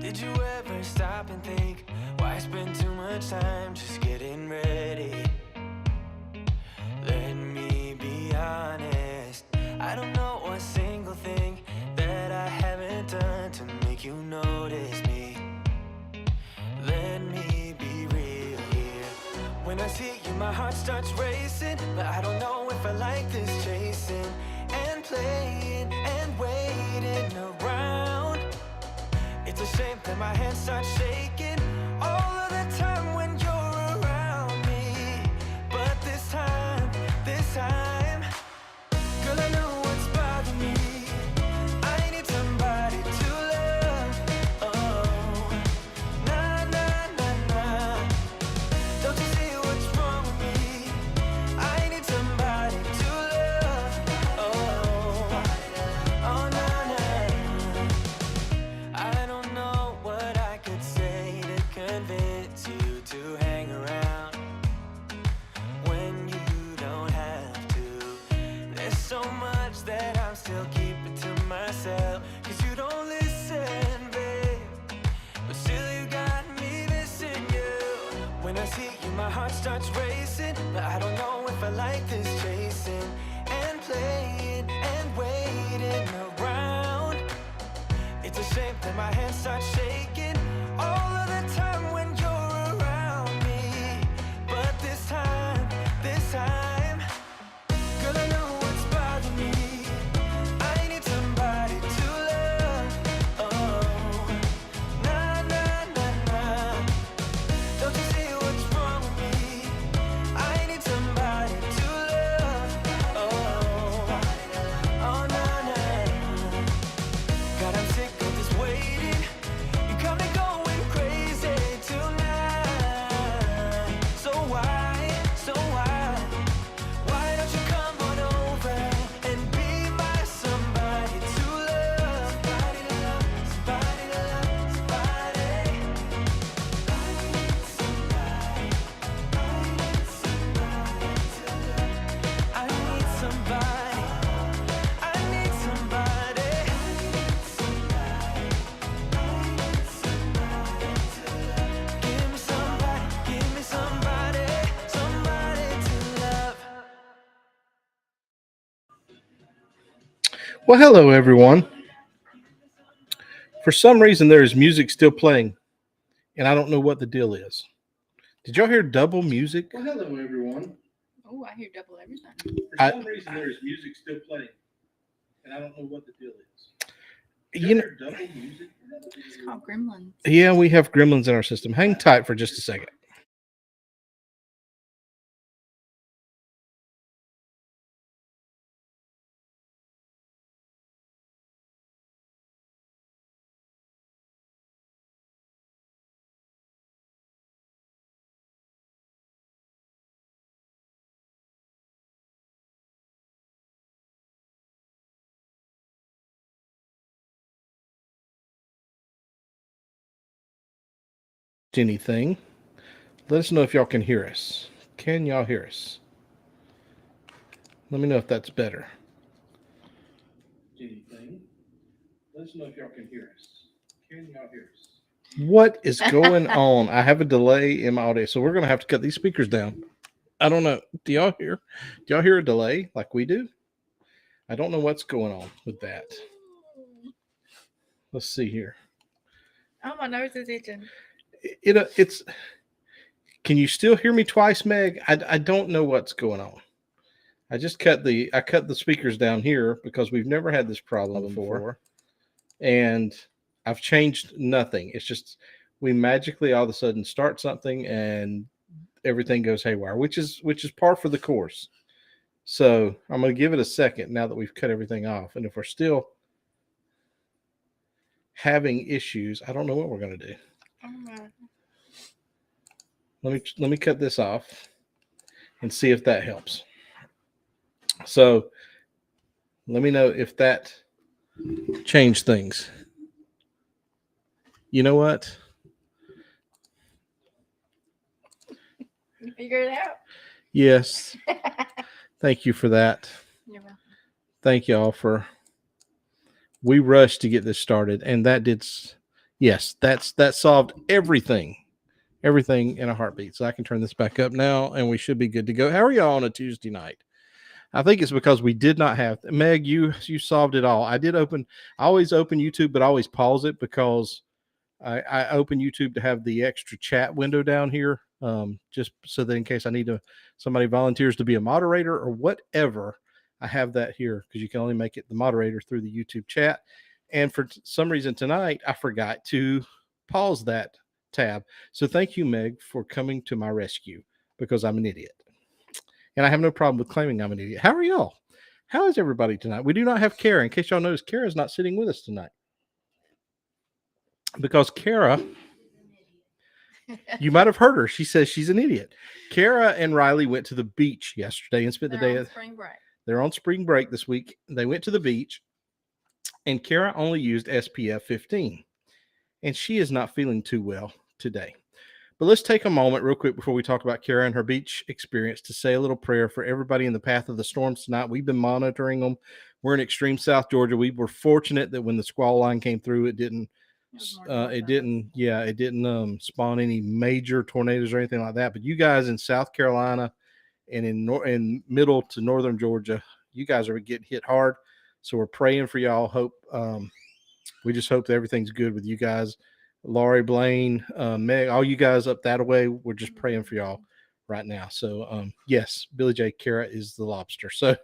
Did you ever stop and think, why spend too much time just getting ready? Let me be honest, I don't know a single thing that I haven't done to make you notice me. Let me be real here. When I see you, my heart starts racing, but I don't know if I like this chasing and playing and waiting around. It's a shame that my hands start shaking all of the time when you're around me. But this time, girl, I know what's bothering me. I need somebody to love. Oh, nah, nah, nah, nah. Don't you see what's wrong with me? I need somebody to love. Oh, oh, nah, nah. I don't know what I could say to convince you to hang around when you don't have to. There's so much that I'm still keeping to myself, 'cause you don't listen, babe. But still you got me missing you. When I see you, my heart starts racing, but I don't know if I like this chasing and playing and waiting around. It's a shame that my hands start shaking all of the time when you're around me. But this time, girl, I know what's bothering me. I need somebody to love. Oh, nah, nah, nah, nah. Don't you see what's wrong with me? I need somebody to love. Oh, oh, nah, nah. God, I'm sick of this waiting. You got me going crazy tonight. So why don't you come on over and be my somebody to love? Somebody to love, somebody to love, somebody. I need somebody to love. I need somebody. I need somebody. Give me somebody, somebody to love. Well, hello, everyone. For some reason, there is music still playing, and I don't know what the deal is. Did y'all hear double music? Well, hello, everyone. Oh, I hear double everything. For some reason, there is music still playing, and I don't know what the deal is. You know, double music? It's called Gremlins. Yeah, we have gremlins in our system. Hang tight for just a second. Anything? Let us know if y'all can hear us. Can y'all hear us? Let me know if that's better. Anything? Let us know if y'all can hear us. Can y'all hear us? What is going on? I have a delay in my audio, so we're going to have to cut these speakers down. I don't know. Do y'all hear? Do y'all hear a delay like we do? I don't know what's going on with that. Let's see here. Oh, my nose is itching. It's. Can you still hear me twice, Meg? I don't know what's going on. I cut the speakers down here because we've never had this problem before, and I've changed nothing. It's just we magically all of a sudden start something and everything goes haywire, which is par for the course. So I'm going to give it a second now that we've cut everything off, and if we're still having issues, I don't know what we're going to do. Let me cut this off and see if that helps. So let me know if that changed things. You know what? You figured it out? Yes. Thank you for that. You're welcome. Thank y'all for. We rushed to get this started, and that did Yes, that solved everything in a heartbeat. So I can turn this back up now, and we should be good to go. How are y'all on a Tuesday night? I think it's because we did not have Meg. You solved it all. I always open YouTube, but I always pause it because I open YouTube to have the extra chat window down here, just so that in case I need somebody volunteers to be a moderator or whatever, I have that here because you can only make it the moderator through the YouTube chat. And for some reason tonight, I forgot to pause that tab. So thank you, Meg, for coming to my rescue because I'm an idiot. And I have no problem with claiming I'm an idiot. How are y'all? How is everybody tonight? We do not have Kara. In case y'all notice, Kara is not sitting with us tonight. Because Kara, you might have heard her. She says she's an idiot. Kara and Riley went to the beach yesterday and spent the day. On spring break. They're on spring break this week. They went to the beach, and Kara only used SPF 15. And she is not feeling too well today. But let's take a moment real quick before we talk about Kara and her beach experience to say a little prayer for everybody in the path of the storms tonight. We've been monitoring them. We're in extreme South Georgia. We were fortunate that when the squall line came through, it didn't spawn any major tornadoes or anything like that. But you guys in South Carolina and in middle to northern Georgia, you guys are getting hit hard. So we're praying for y'all. We just hope that everything's good with you guys. Laurie, Blaine, Meg, all you guys up that way, we're just praying for y'all right now. So, yes, Billy J. Kara is the lobster. So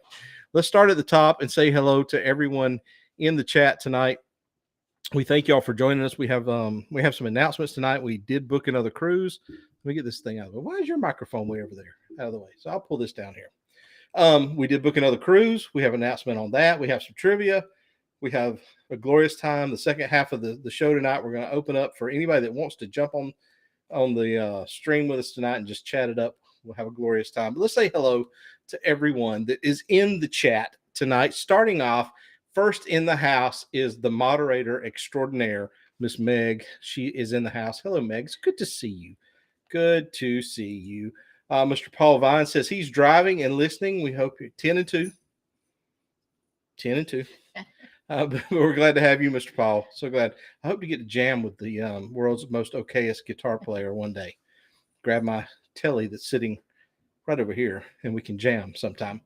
let's start at the top and say hello to everyone in the chat tonight. We thank y'all for joining us. We have some announcements tonight. We did book another cruise. Let me get this thing out of the way. Why is your microphone way over there out of the way? So I'll pull this down here. We did book another cruise. We have an announcement on that. We have some trivia. We have a glorious time. The second half of the show tonight, we're going to open up for anybody that wants to jump on the stream with us tonight and just chat it up. We'll have a glorious time. But let's say hello to everyone that is in the chat tonight. Starting off, first in the house is the moderator extraordinaire, Miss Meg. She is in the house. Hello, Meg. It's good to see you. Good to see you. Mr. Paul Vine says he's driving and listening. We hope you're 10 and 2. 10 and 2. But we're glad to have you, Mr. Paul. So glad. I hope to get to jam with the world's most okayest guitar player one day. Grab my telly that's sitting right over here, and we can jam sometime.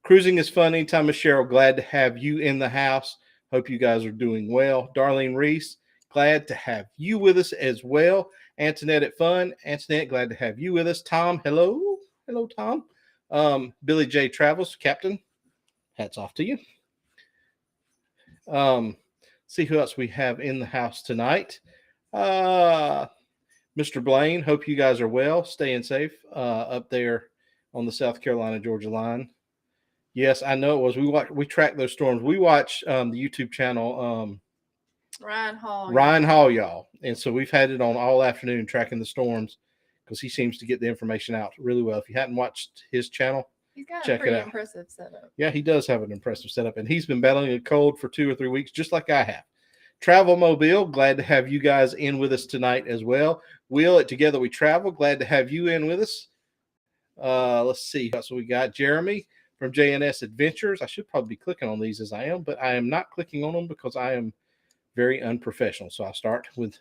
Cruising is fun anytime, Miss Cheryl. Glad to have you in the house. Hope you guys are doing well. Darlene Reese, glad to have you with us as well. Antoinette at Fun. Antoinette, glad to have you with us. Tom, hello. Hello, Tom. Billy J. Travels, Captain, hats off to you. See who else we have in the house tonight. Mr. Blaine, hope you guys are well, staying safe up there on the South Carolina Georgia line. Yes, I know it was. We tracked those storms. We watch the YouTube channel Ryan Hall, y'all, and so we've had it on all afternoon tracking the storms because he seems to get the information out really well. If you hadn't watched his channel, he's got check a pretty it out. impressive setup. Yeah, he does have an impressive setup, and he's been battling a cold for 2 or 3 weeks, just like I have. Travel Mobile, glad to have you guys in with us tonight as well. Will at Together We Travel, glad to have you in with us. Let's see. So we got Jeremy from JNS Adventures. I should probably be clicking on these as I am, but I am not clicking on them because I am very unprofessional. So I'll start with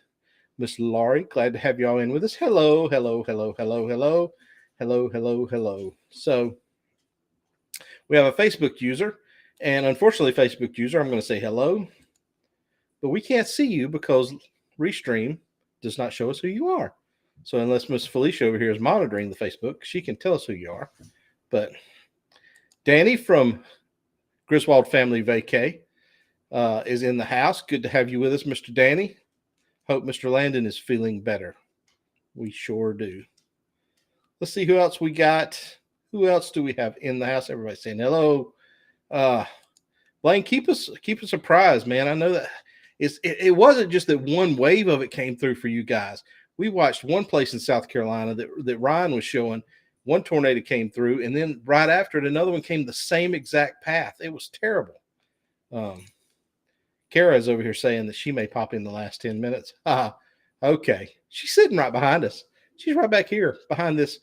Miss Laurie. Glad to have y'all in with us. Hello, hello, hello, hello, hello, hello, hello, hello. So we have a Facebook user, and unfortunately, Facebook user, I'm going to say hello, but we can't see you because Restream does not show us who you are. So unless Miss Felicia over here is monitoring the Facebook, she can tell us who you are. But Danny from Griswold Family Vacay is in the house. Good to have you with us, Mr. Danny. Hope Mr. Landon is feeling better. We sure do. Let's see who else we got. Who else do we have in the house? Everybody saying hello. Blaine, keep us apprised, man. I know that it wasn't just that one wave of it came through for you guys. We watched one place in South Carolina that Ryan was showing. One tornado came through, and then right after it, another one came the same exact path. It was terrible. Kara is over here saying that she may pop in the last 10 minutes. Okay. She's sitting right behind us. She's right back here behind this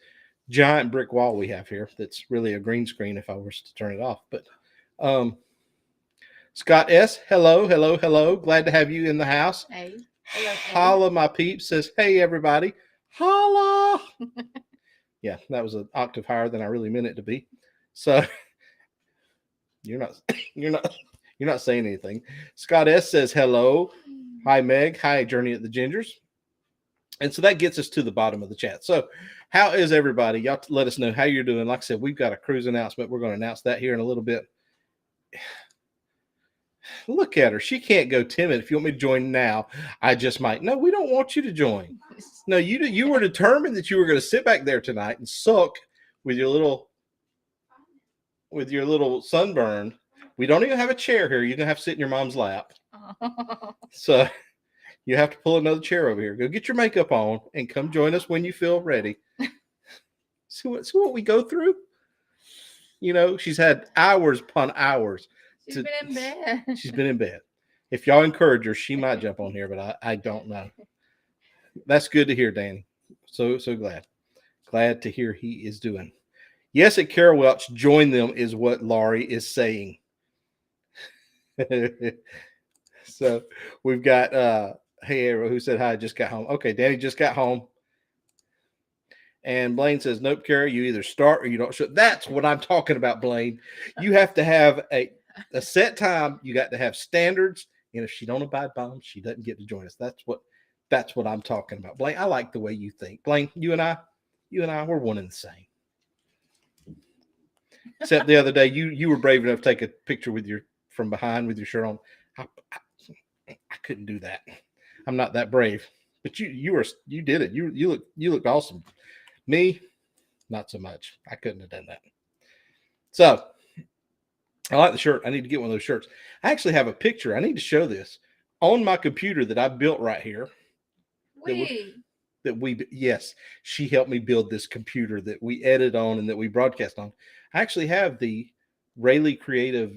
giant brick wall we have here. That's really a green screen if I was to turn it off. But Scott S., hello, hello, hello. Glad to have you in the house. Hey. Holla, my peeps says, hey, everybody. Holla. Yeah, that was an octave higher than I really meant it to be. So you're not saying anything. Scott S says hello. Hi, Meg. Hi, Journey at the Gingers. And so that gets us to the bottom of the chat. So how is everybody? Y'all let us know how you're doing. Like I said, we've got a cruise announcement. We're going to announce that here in a little bit. Look at her. She can't go timid. If you want me to join now, I just might. No, we don't want you to join. No, you were determined that you were going to sit back there tonight and suck with your little sunburn. We don't even have a chair here. You're going to have to sit in your mom's lap. So you have to pull another chair over here. Go get your makeup on and come join us when you feel ready. See what we go through? You know, she's had hours upon hours. She's been in bed. She's been in bed. If y'all encourage her, she might jump on here, but I don't know. That's good to hear, Danny. So glad. Glad to hear he is doing. Yes, at Carol Welch, join them is what Laurie is saying. So we've got hey Arrow, who said hi, just got home. Okay, Danny just got home. And Blaine says, nope, Carol, you either start or you don't show. That's what I'm talking about, Blaine. You have to have a set time. You got to have standards. And if she don't abide by them, she doesn't get to join us. That's what I'm talking about. Blaine, I like the way you think. Blaine, you and I, we're one and the same. Except the other day, you were brave enough to take a picture from behind with your shirt on. I couldn't do that. I'm not that brave. But you did it. You looked awesome. Me, not so much. I couldn't have done that. So I like the shirt. I need to get one of those shirts. I actually have a picture. I need to show this on my computer that I built right here. Yes, she helped me build this computer that we edit on and that we broadcast on. I actually have the Rayleigh Creative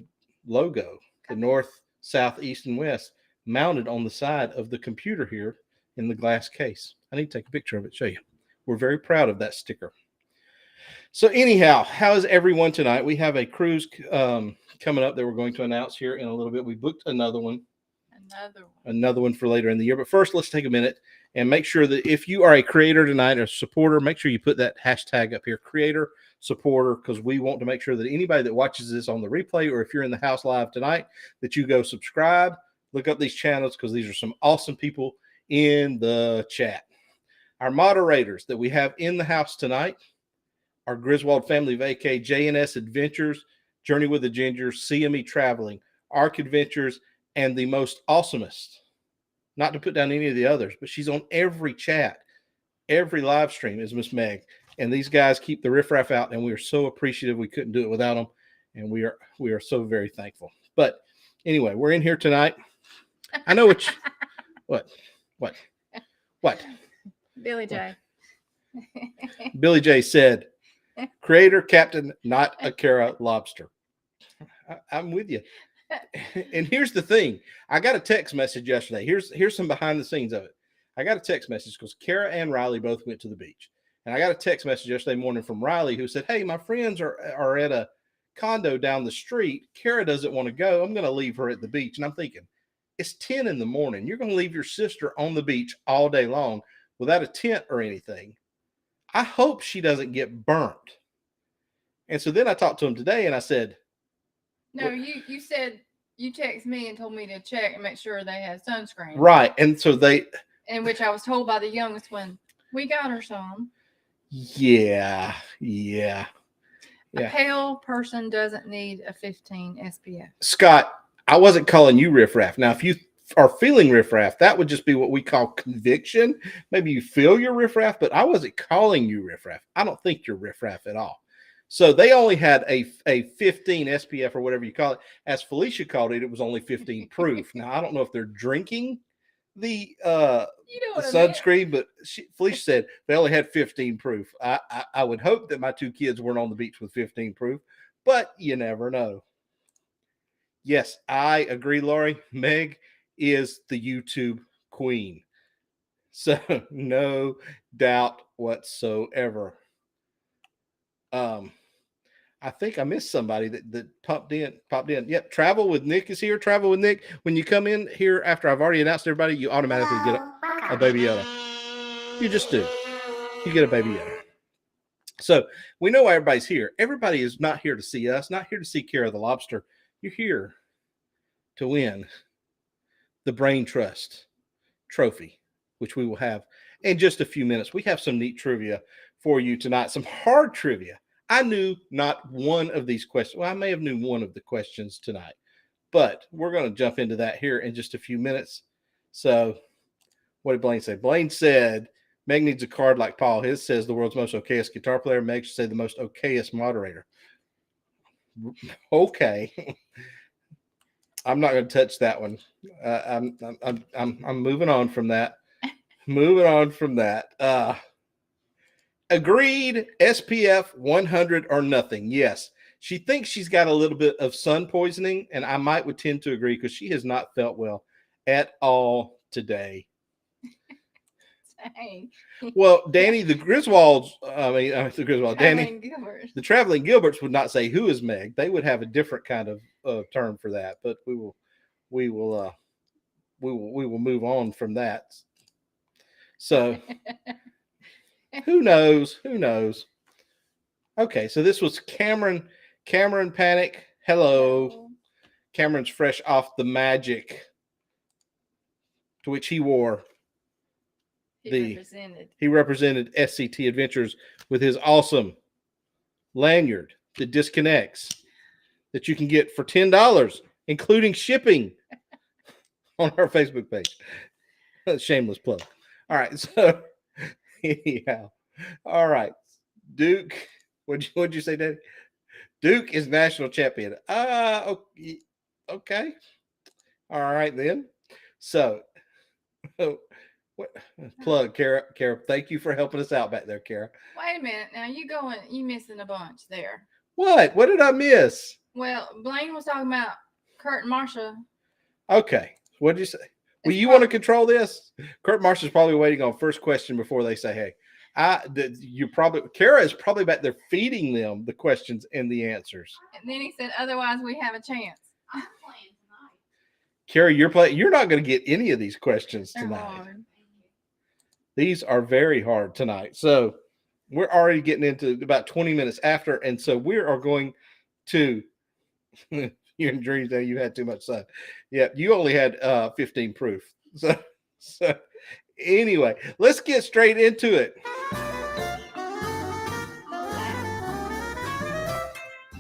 logo, the north, south, east, and west, mounted on the side of the computer here in the glass case. I need to take a picture of it, show you. We're very proud of that sticker. So anyhow, how is everyone tonight? We have a cruise coming up that we're going to announce here in a little bit. We booked another one for later in the year. But first, let's take a minute and make sure that if you are a creator tonight or a supporter, make sure you put that hashtag up here, creator, supporter, because we want to make sure that anybody that watches this on the replay or if you're in the house live tonight, that you go subscribe, look up these channels because these are some awesome people in the chat. Our moderators that we have in the house tonight are Griswold Family Vacay, JNS Adventures, Journey with the Gingers, CME Traveling, Arc Adventures, and the most awesomest, not to put down any of the others, but she's on every chat, every live stream is Miss Meg. And these guys keep the riffraff out, and we are so appreciative. We couldn't do it without them, and we are so very thankful. But anyway, we're in here tonight. I know what. Billy J. Billy J said, creator, captain, not a Cara lobster. I'm with you. And here's the thing. I got a text message yesterday. Here's some behind the scenes of it. I got a text message because Cara and Riley both went to the beach. And I got a text message yesterday morning from Riley who said, hey, my friends are at a condo down the street. Cara doesn't want to go. I'm going to leave her at the beach. And I'm thinking, it's 10 in the morning. You're going to leave your sister on the beach all day long without a tent or anything. I hope she doesn't get burnt. And so then I talked to him today and I said, no, you said you texted me and told me to check and make sure they had sunscreen. Right. And so in which I was told by the youngest one, we got her some. Yeah. A pale person doesn't need a 15 SPF. Scott, I wasn't calling you riffraff. Now, if you are feeling riffraff, that would just be what we call conviction. Maybe you feel you're riffraff, but I wasn't calling you riffraff. I don't think you're riffraff at all. So they only had a 15 SPF or whatever you call it. As Felicia called it, it was only 15 proof. Now, I don't know if they're drinking the sunscreen, but Felicia said they only had 15 proof. I would hope that my two kids weren't on the beach with 15 proof, but you never know. Yes, I agree, Laurie. Meg is the YouTube queen. So no doubt whatsoever. I think I missed somebody that popped in. Yep, Travel with Nick is here. Travel with Nick. When you come in here after I've already announced everybody, you automatically get a Baby Yoda. You just do. You get a Baby Yoda. So we know why everybody's here. Everybody is not here to see us, not here to see Kara the Lobster. You're here to win the Brain Trust trophy, which we will have in just a few minutes. We have some neat trivia for you tonight, some hard trivia. I knew not one of these questions. Well, I may have knew one of the questions tonight, but we're going to jump into that here in just a few minutes. So what did Blaine say? Blaine said, Meg needs a card like Paul. His says the world's most okayest guitar player. Meg should say the most okayest moderator. Okay. I'm not going to touch that one. I'm moving on from that. Moving on from that. Agreed. SPF 100 or nothing. Yes. She thinks she's got a little bit of sun poisoning, and I might would tend to agree because she has not felt well at all today. Dang. Well, Danny, the Griswolds, Danny, Gilbert. the Traveling Gilberts would not say who is Meg. They would have a different kind of term for that, but we will move on from that. So who knows? Who knows? Okay, so this was Cameron Panic. Hello. Cameron's fresh off the magic to which he wore. He represented SCT Adventures with his awesome lanyard that disconnects that you can get for $10, including shipping on our Facebook page. Shameless plug. All right, so yeah. All right, Duke. What'd you say, Daddy? Duke is national champion. Okay. All right then. So. What plug, Kara? Thank you for helping us out back there, Kara. Wait a minute. Now you missing a bunch there. What did I miss? Well, Blaine was talking about Kurt and Marsha. Okay. What did you say? Well, you want to control this? Kurt Marsha's probably waiting on first question before they say, hey. Kara is probably back there feeding them the questions and the answers. And then he said, otherwise we have a chance. I'm playing tonight. Kara, you're not going to get any of these questions They're tonight. hard. These are very hard tonight. So we're already getting into about 20 minutes after. And so we are going to, you're in dreams that you had too much sun. Yeah, you only had 15 proof. So anyway, let's get straight into it.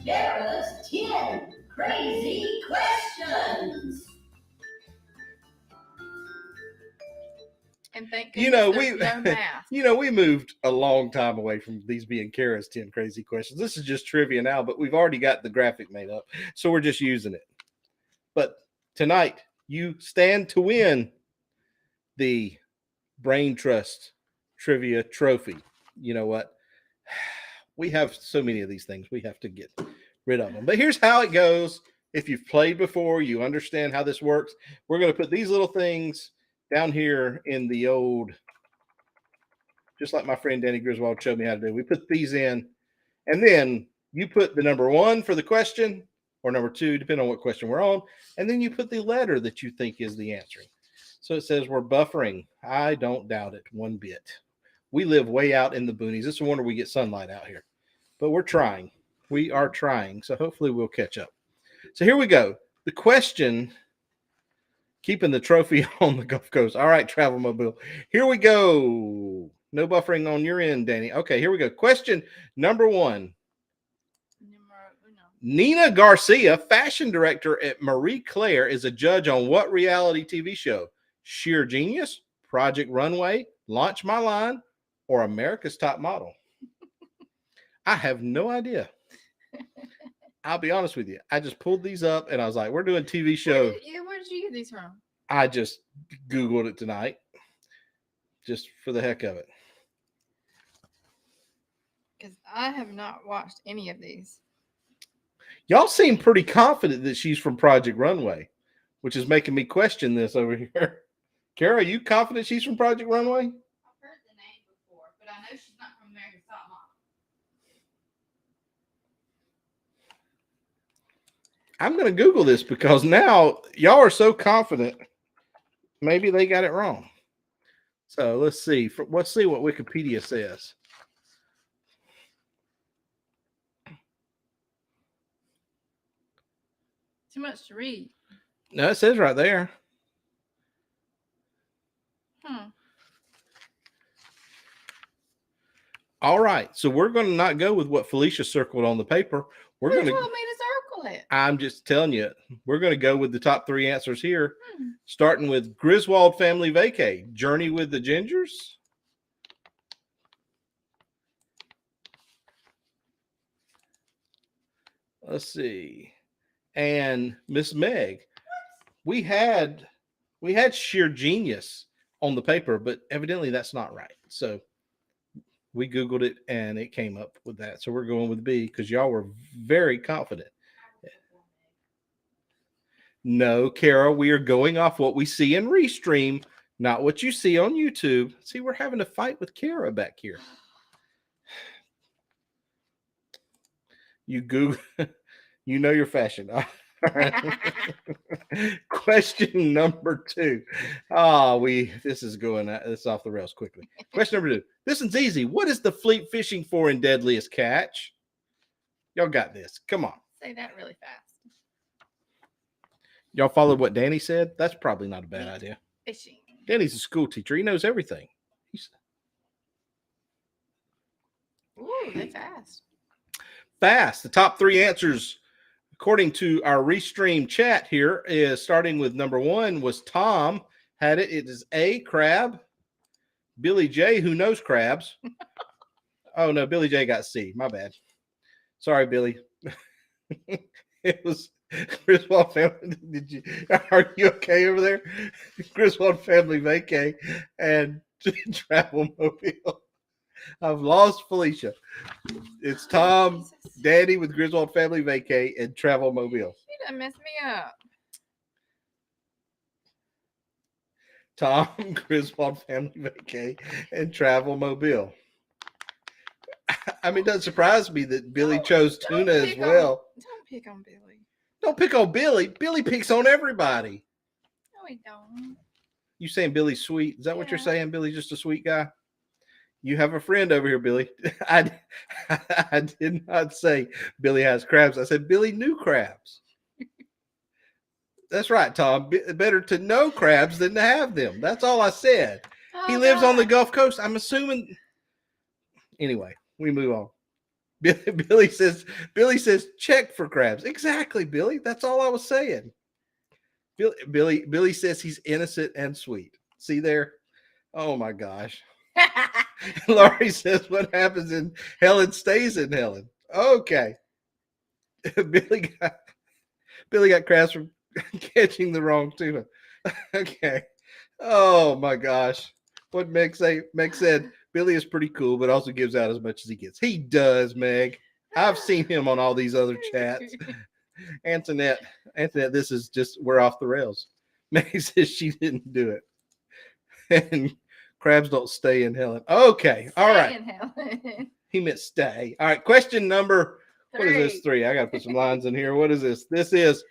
Kara's 10 crazy questions. And thank goodness there's no math. We moved a long time away from these being Kara's 10 crazy questions. This is just trivia now, but we've already got the graphic made up, so we're just using it. But tonight, you stand to win the Brain Trust Trivia Trophy. You know what? We have so many of these things. We have to get rid of them. But here's how it goes. If you've played before, you understand how this works. We're going to put these little things down here in the old, just like my friend Danny Griswold showed me how to do. We put these in, and then you put the number 1 for the question, or number 2, depending on what question we're on, and then you put the letter that you think is the answering. So it says we're buffering. I don't doubt it one bit. We live way out in the boonies. It's a wonder we get sunlight out here. But we're trying. We are trying. So hopefully we'll catch up. So here we go. The question, keeping the trophy on the Gulf Coast. All right, Travel Mobile. Here we go. No buffering on your end, Danny. Okay, here we go. Question number 1. Nina Garcia, fashion director at Marie Claire, is a judge on what reality TV show? Sheer Genius, Project Runway, Launch My Line, or America's Top Model? I have no idea. I'll be honest with you. I just pulled these up and I was like, we're doing TV show. Where did you get these from? I just Googled it tonight just for the heck of it. Because I have not watched any of these. Y'all seem pretty confident that she's from Project Runway, which is making me question this over here. Kara, are you confident she's from Project Runway? I've heard the name before, but I know she's not from America's Top I'm going to Google this because now y'all are so confident. Maybe they got it wrong. So let's see. Let's see what Wikipedia says. Too much to read. No, it says right there. All right. So we're going to not go with what Felicia circled on the paper. We're Who going told to. me to circle it? I'm just telling you. We're going to go with the top 3 answers here, starting with Griswold Family Vacay, Journey with the Gingers. Let's see. And Miss Meg, we had sheer genius on the paper, but evidently that's not right. So we Googled it and it came up with that. So we're going with B because y'all were very confident. No, Kara, we are going off what we see in Restream, not what you see on YouTube. See, we're having a fight with Kara back here. You Google, you know your fashion. All right. Question number 2. This is off the rails quickly. Question number 2. This one's easy. What is the fleet fishing for in Deadliest Catch? Y'all got this. Come on. Say that really fast. Y'all followed what Danny said? That's probably not a bad idea. Fishing. Danny's a school teacher. He knows everything. Ooh, they fast. Fast. The top 3 answers, according to our Restream chat here, is starting with number 1 was Tom. Had it. It is A, crab. Billy J, who knows crabs. Oh, no, Billy J got C. My bad. Sorry, Billy. It was Griswold Family. Are you okay over there? Griswold Family Vacay and Travel Mobile. I've lost Felicia. It's Tom, Daddy with Griswold Family Vacay and Travel Mobile. You done messed me up. Tom, Griswold Family Vacay and Travel Mobile. I mean, it doesn't surprise me that Billy chose tuna as well. Don't pick on Billy. Don't pick on Billy. Billy picks on everybody. No, he don't. You saying Billy's sweet? Is that what you're Yeah. saying? Billy's just a sweet guy? You have a friend over here, Billy. I did not say Billy has crabs. I said Billy knew crabs. That's right, Tom. Better to know crabs than to have them. That's all I said. Oh, He lives on the God. Gulf Coast. I'm assuming. Anyway, we move on. Billy says check for crabs. Exactly, Billy. That's all I was saying. Billy says he's innocent and sweet. See there? Oh my gosh. Laurie says what happens in Helen stays in Helen. Okay. Billy got crabs from catching the wrong tuna. Okay. Oh my gosh. What Meg said, Billy is pretty cool, but also gives out as much as he gets. He does, Meg. I've seen him on all these other chats. Antoinette, this is just, we're off the rails. Meg says she didn't do it. And crabs don't stay in Helen. Okay. All right. Stay in Helen. He meant stay. All right. Question number, what is this? 3. I got to put some lines in here. What is this? This is,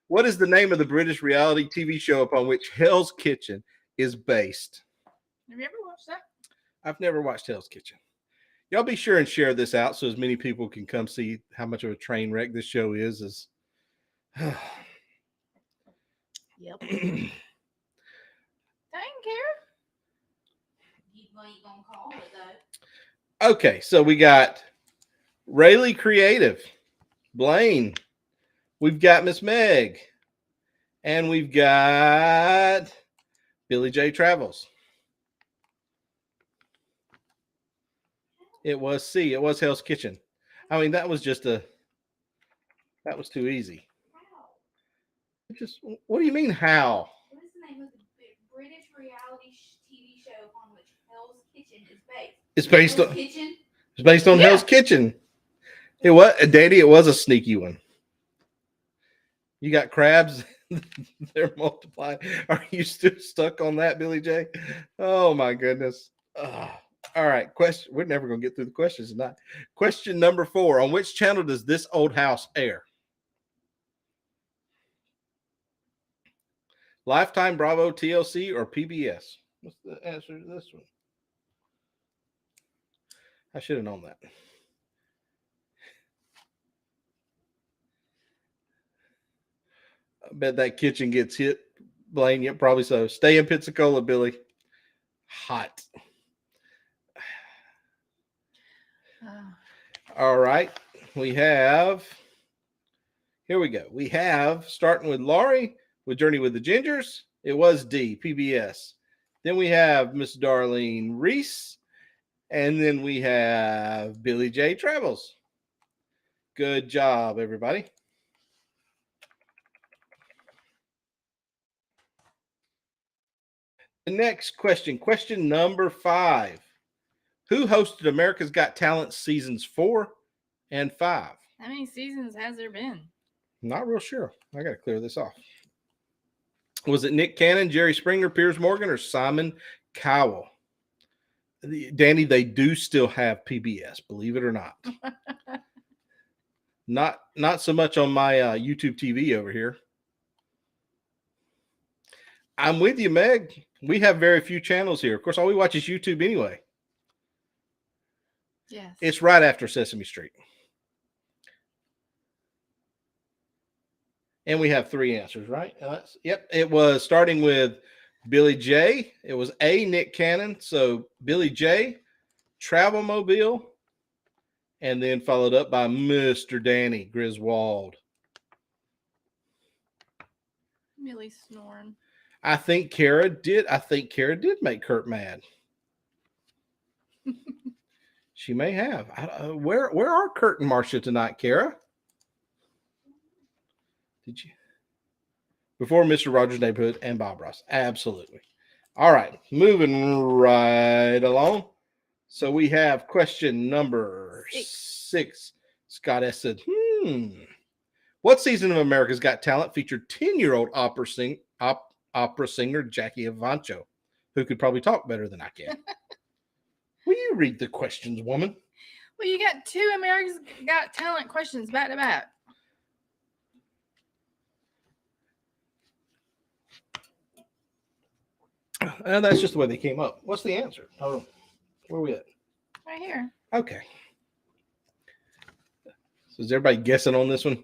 what is the name of the British reality TV show upon which Hell's Kitchen is based? Have you ever watched that? I've never watched Hell's Kitchen. Y'all be sure and share this out so as many people can come see how much of a train wreck this show is. Yep. Dang, Kara. What you gonna call it though? Okay, so we got Rayleigh Creative, Blaine. We've got Miss Meg. And we've got Billy J Travels. It was C. It was Hell's Kitchen. I mean, that was too easy. What do you mean, how? What is the name of the British reality TV show upon which Hell's Kitchen is based? It's based Hell's on Kitchen? It's based on Hell's Kitchen. It was, Daddy, it was a sneaky one. You got crabs. They're multiplying. Are you still stuck on that, Billy J? Oh my goodness. All right. Question. We're never going to get through the questions tonight. Question number 4. On which channel does This Old House air? Lifetime, Bravo, TLC, or PBS? What's the answer to this one? I should have known that. I bet that kitchen gets hit, Blaine. Yeah, probably so. Stay in Pensacola, Billy. Hot. All right. Here we go. We have, starting with Laurie with Journey with the Gingers. It was D, PBS. Then we have Miss Darlene Reese. And then we have Billy J. Travels. Good job, everybody. The next question, question number 5. Who hosted America's Got Talent seasons 4 and 5? How many seasons has there been? Not real sure. I got to clear this off. Was it Nick Cannon, Jerry Springer, Piers Morgan, or Simon Cowell? Danny, they do still have PBS, believe it or not. Not so much on my YouTube TV over here. I'm with you, Meg. We have very few channels here. Of course, all we watch is YouTube anyway. Yes. It's right after Sesame Street. And we have 3 answers, right? Yep. It was starting with Billy J. It was A, Nick Cannon. So Billy J, Travel Mobile, and then followed up by Mr. Danny Griswold. Really snoring. I think Kara did make Kurt mad. She may have. Where are Kurt and Marcia tonight, Kara? Did you? Before Mr. Rogers' Neighborhood and Bob Ross. Absolutely. All right. Moving right along. So we have question number 6. Scott S. said, what season of America's Got Talent featured 10-year-old opera singer Jackie Avancho, who could probably talk better than I can? Will you read the questions, woman? Well, you got 2 America's Got Talent questions back to back. And that's just the way they came up. What's the answer? Oh, where are we at? Right here. Okay. So is everybody guessing on this one?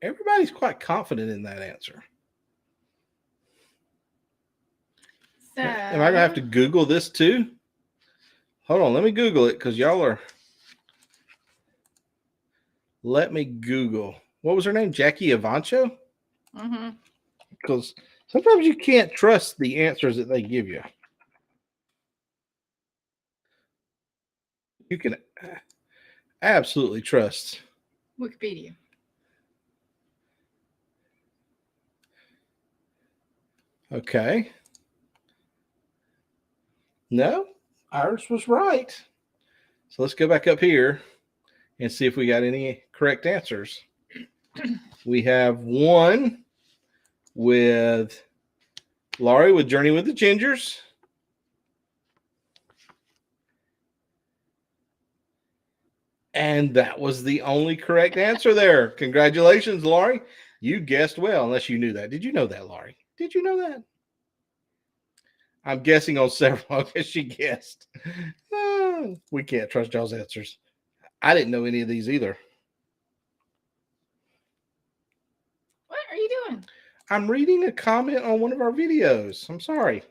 Everybody's quite confident in that answer. So, Am I going to have to Google this too? Hold on. Let me Google it because y'all are. Let me Google. What was her name? Jackie Avancho? Mm-hmm. Because sometimes you can't trust the answers that they give you. You can absolutely trust Wikipedia. Okay. No, Iris was right. So let's go back up here and see if we got any correct answers. We have one with Laurie with Journey with the Gingers. And that was the only correct answer there. Congratulations, Laurie. You guessed well, unless you knew that. Did you know that, Laurie? Did you know that? I'm guessing on several. I guess she guessed. We can't trust y'all's answers. I didn't know any of these either. What are you doing? I'm reading a comment on one of our videos. I'm sorry.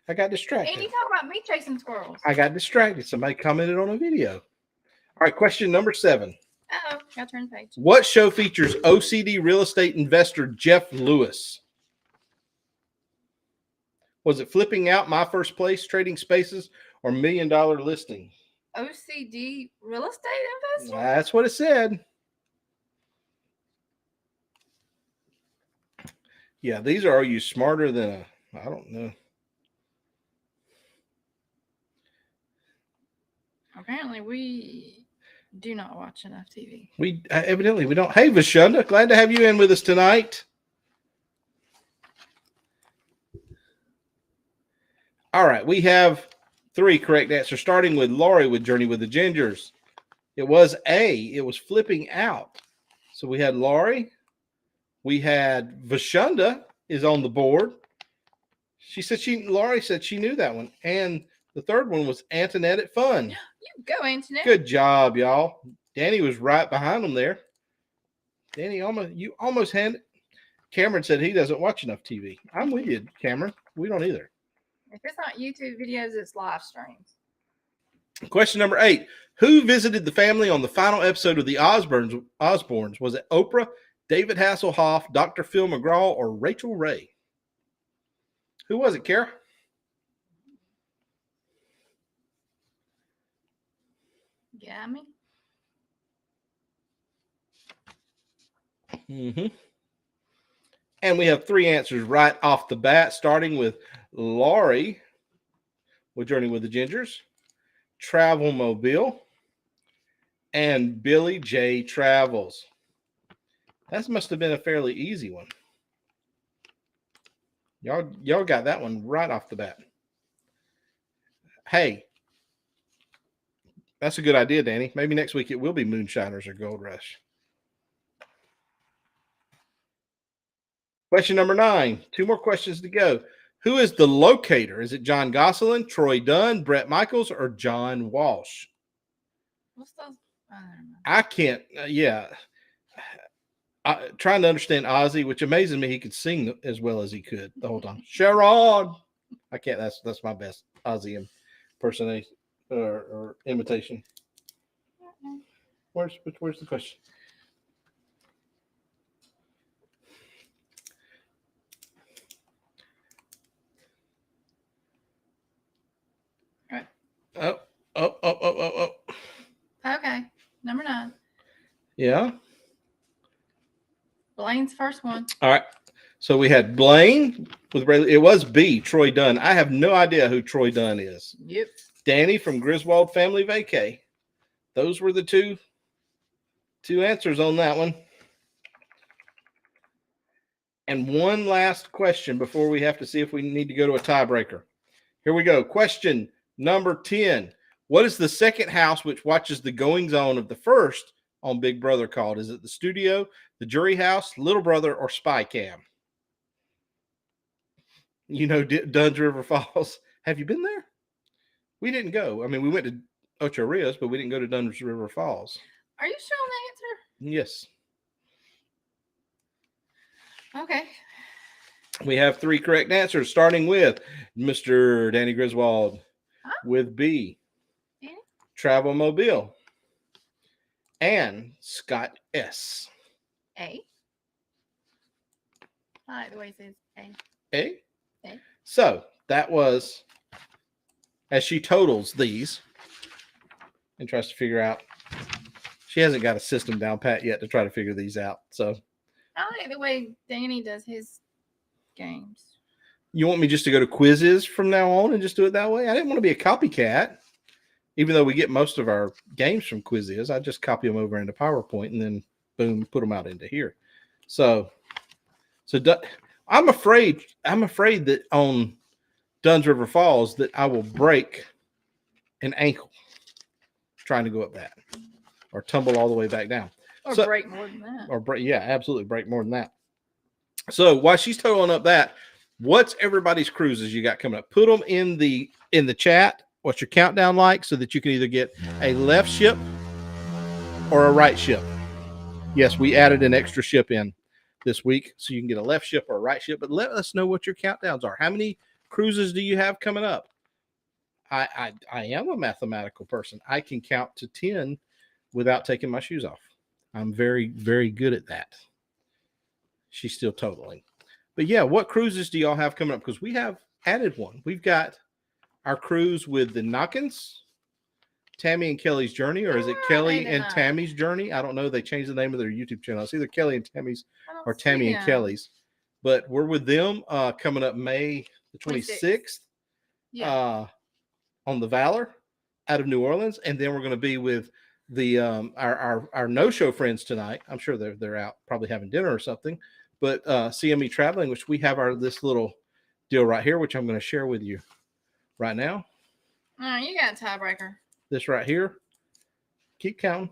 I got distracted. And you talk about me chasing squirrels. I got distracted. Somebody commented on a video. All right, question number 7. Uh-oh, gotta turn the page. What show features OCD real estate investor Jeff Lewis? Was it Flipping Out, My First Place, Trading Spaces, or $1 Million Listing? OCD real estate investor? That's what it said. Yeah, these are you smarter than a, I don't know. Apparently, we do not watch enough TV. We evidently we don't. Hey, Vashunda, glad to have you in with us tonight. All right, we have 3 correct answers, starting with Laurie with Journey with the Gingers. It was A. It was Flipping Out. So we had Laurie. We had Vashunda is on the board. Laurie said she knew that one. And the third one was Antoinette at Fun. You go, Antoinette. Good job, y'all. Danny was right behind them there. Danny, you almost had it. Cameron said he doesn't watch enough TV. I'm with you, Cameron. We don't either. If it's not YouTube videos, it's live streams. Question number 8. Who visited the family on the final episode of the Osbournes? Was it Oprah, David Hasselhoff, Dr. Phil McGraw, or Rachel Ray? Who was it, Kara? Got me? Mm-hmm. And we have 3 answers right off the bat, starting with Laurie with Journey with the Gingers, Travel Mobile, and Billy J. Travels. That must have been a fairly easy one. Y'all got that one right off the bat. Hey, that's a good idea, Danny. Maybe next week it will be Moonshiners or Gold Rush. Question number 9. 2 more questions to go. Who is the locator? Is it John Gosselin, Troy Dunn, Brett Michaels, or John Walsh? What's those? I don't know. I can't. Trying to understand Ozzy, which amazes me he could sing as well as he could the whole time. Sharon. I can't. That's my best Ozzy impersonation or imitation. Where's the question? Oh. Okay. Number 9. Yeah. Blaine's first one. All right. So we had Blaine with Ray. It was B, Troy Dunn. I have no idea who Troy Dunn is. Yep. Danny from Griswold Family Vacay. Those were the two answers on that one. And one last question before we have to see if we need to go to a tiebreaker. Here we go. Question number 10. What is the second house which watches the goings on of the first on Big Brother called? Is it the studio, the jury house, Little Brother, or Spy Cam? You know, Dunn's River Falls. Have you been there? We didn't go. I mean, we went to Ocho Rios, but we didn't go to Dunn's River Falls. Are you sure on the Yes. answer? Okay. We have 3 correct answers, starting with Mr. Danny Griswold with B. Yeah. Travel Mobile. And Scott S. A. I like the way it says A. A? A. So that was, as she totals these and tries to figure out, she hasn't got a system down pat yet to try to figure these out. So I like the way Danny does his games. you want me just to go to quizzes from now on and just do it that way? I didn't want to be a copycat. Even though we get most of our games from quizzes, I just copy them over into PowerPoint and then boom, put them out into here. So I'm afraid that on Dunn's River Falls that I will break an ankle trying to go up that, or tumble all the way back down, Or break more than that. or break. Yeah, absolutely break more than that. So while she's totaling up that, what's everybody's cruises you got coming up? Put them in the chat. What's your countdown like, so that you can either get a left ship or a right ship. Yes, we added an extra ship in this week, so you can get a left ship or a right ship. But let us know what your countdowns are. How many cruises do you have coming up? I am a mathematical person. I can count to 10 without taking my shoes off. I'm very, very good at that. She's still totaling. But yeah, what cruises do y'all have coming up? Because we have added one. We've got our cruise with the Knockins, Tammy and Kelly's Journey, or is it Kelly and Tammy's Journey? I don't know. They changed the name of their YouTube channel. It's either Kelly and Tammy's or Tammy and Kelly's. But we're with them coming up May the 26th on the Valor out of New Orleans. And then we're going to be with the our no-show friends tonight. I'm sure they're out probably having dinner or something. But CME Traveling, which we have this little deal right here, which I'm going to share with you right now. Oh, you got a tiebreaker. This right here. Keep counting.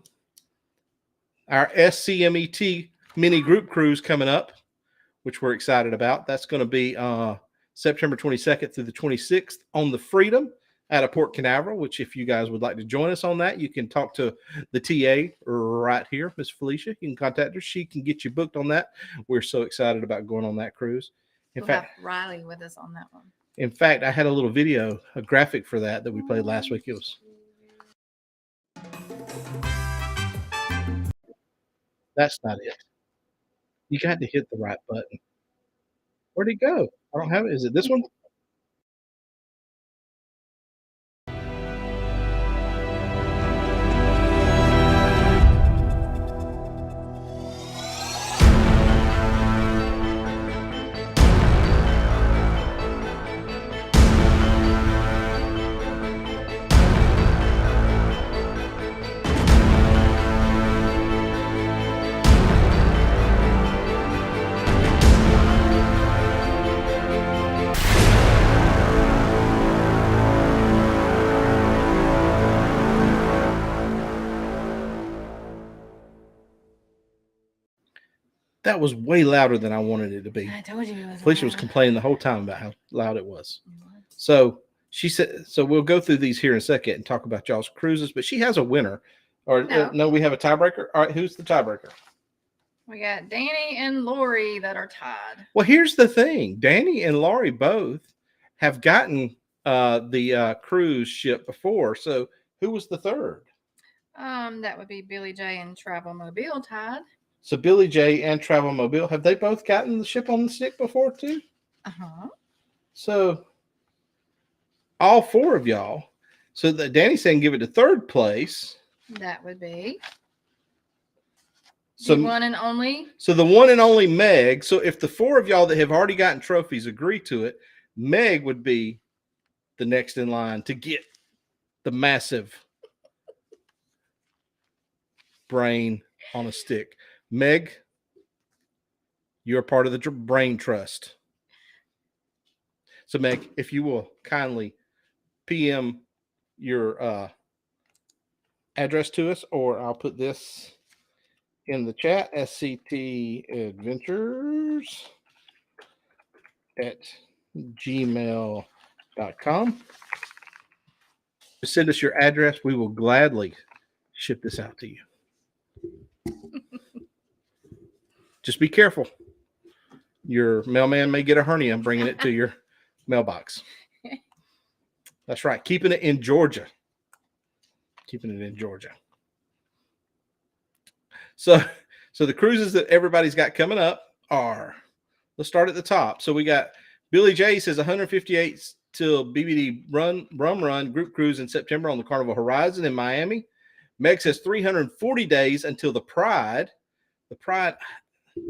our SCMET mini group cruise coming up, which we're excited about. That's going to be September 22nd through the 26th on the Freedom out of Port Canaveral, which if you guys would like to join us on that, you can talk to the TA right here, Miss Felicia. You can contact her. She can get you booked on that. We're so excited about going on that cruise. In We'll fact, have Riley with us on that one. In fact, I had a little video, a graphic for that we played last week. It was. That's not it. You got to hit the right button. Where'd it go? I don't have it. Is it this one? That was way louder than I wanted it to be. I told you. It was Felicia was loud. complaining the whole time about how loud it was. It was. So she said, so we'll go through these here in a second and talk about y'all's cruises, but she has a winner. Or No. we have a tiebreaker. All right, who's the tiebreaker? We got Danny and Lori that are tied. Well, here's the thing. Danny and Laurie both have gotten the cruise ship before. So who was the third? That would be Billy J and Travel Mobile tied. So Billy J and Travel Mobile, have they both gotten the ship on the stick before too? Uh-huh. So all four of y'all. So that Danny's saying give it to third place. That would be So the one and only. So the one and only Meg. So if the four of y'all that have already gotten trophies agree to it, Meg would be the next in line to get the massive brain on a stick. Meg, you're part of the brain trust. So Meg, if you will kindly PM your address to us, or I'll put this in the chat, SCT Adventures at gmail.com. Send us your address. We will gladly ship this out to you. Just be careful. Your mailman may get a hernia bringing it to your mailbox. That's right. Keeping it in Georgia. Keeping it in Georgia. So the cruises that everybody's got coming up are, let's start at the top. So we got Billy J says 158 till BBD Run group cruise in September on the Carnival Horizon in Miami. Meg says 340 days until the Pride. The Pride,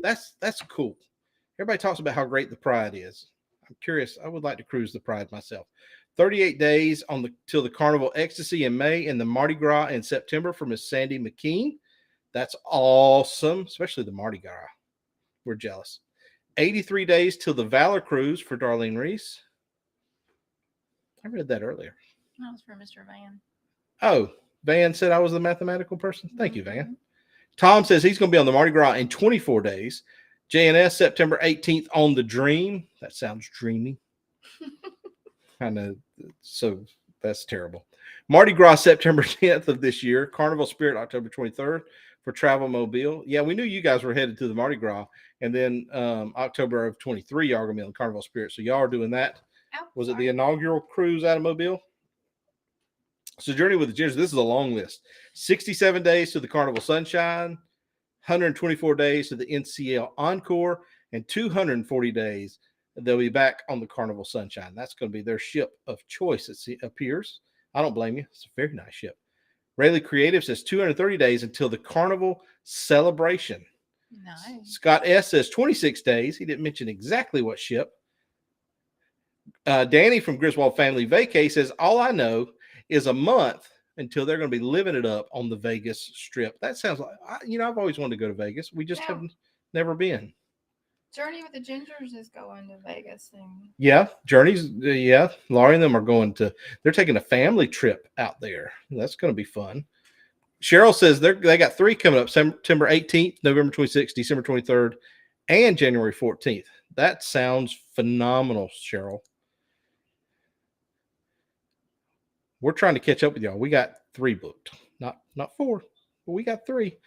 that's cool. Everybody talks about how great the Pride is. I'm curious. I would like to cruise the Pride myself. 38 days till the Carnival Ecstasy in May and the Mardi Gras in September for Miss Sandy McKean. That's awesome, especially the Mardi Gras. We're jealous. 83 days till the Valor Cruise for Darlene Reese. I read that earlier. That was for Mr. Van. Oh, Van said I was the mathematical person. Thank you, Van. Tom says he's going to be on the Mardi Gras in 24 days. JNS September 18th on the Dream. That sounds dreamy. I know. So that's terrible. Mardi Gras September 10th of this year. Carnival Spirit October 23rd for Travel Mobile. Yeah, we knew you guys were headed to the Mardi Gras. And then October of 23, y'all are going to be on Carnival Spirit. So y'all are doing that. Was it the inaugural cruise out of Mobile? So Journey with the Gingers, this is a long list. 67 days to the Carnival Sunshine, 124 days to the NCL Encore, and 240 days they'll be back on the Carnival Sunshine. That's going to be their ship of choice, it appears. I don't blame you. It's a very nice ship. Rayleigh Creative says 230 days until the Carnival Celebration. Nice. Scott S. says 26 days. He didn't mention exactly what ship. Danny from Griswold Family Vacay says, all I know is a month until they're going to be living it up on the Vegas Strip. That sounds like, I've always wanted to go to Vegas. We just have never been. Journey with the Gingers is going to Vegas soon. Yeah, Journeys. Yeah, Laurie and them are they're taking a family trip out there. That's going to be fun. Cheryl says they got 3 coming up: September 18th, November 26th, December 23rd, and January 14th. That sounds phenomenal, Cheryl. We're trying to catch up with y'all. We got 3 booked, not 4, but we got 3.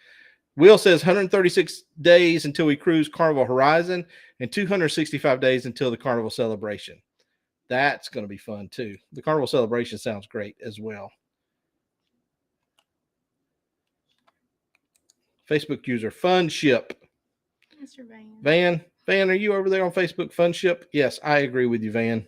Will says 136 days until we cruise Carnival Horizon and 265 days until the Carnival Celebration. That's going to be fun too. The Carnival Celebration sounds great as well. Facebook user Fun Ship. Mr. Van. Van, are you over there on Facebook? Fun Ship? Yes, I agree with you, Van.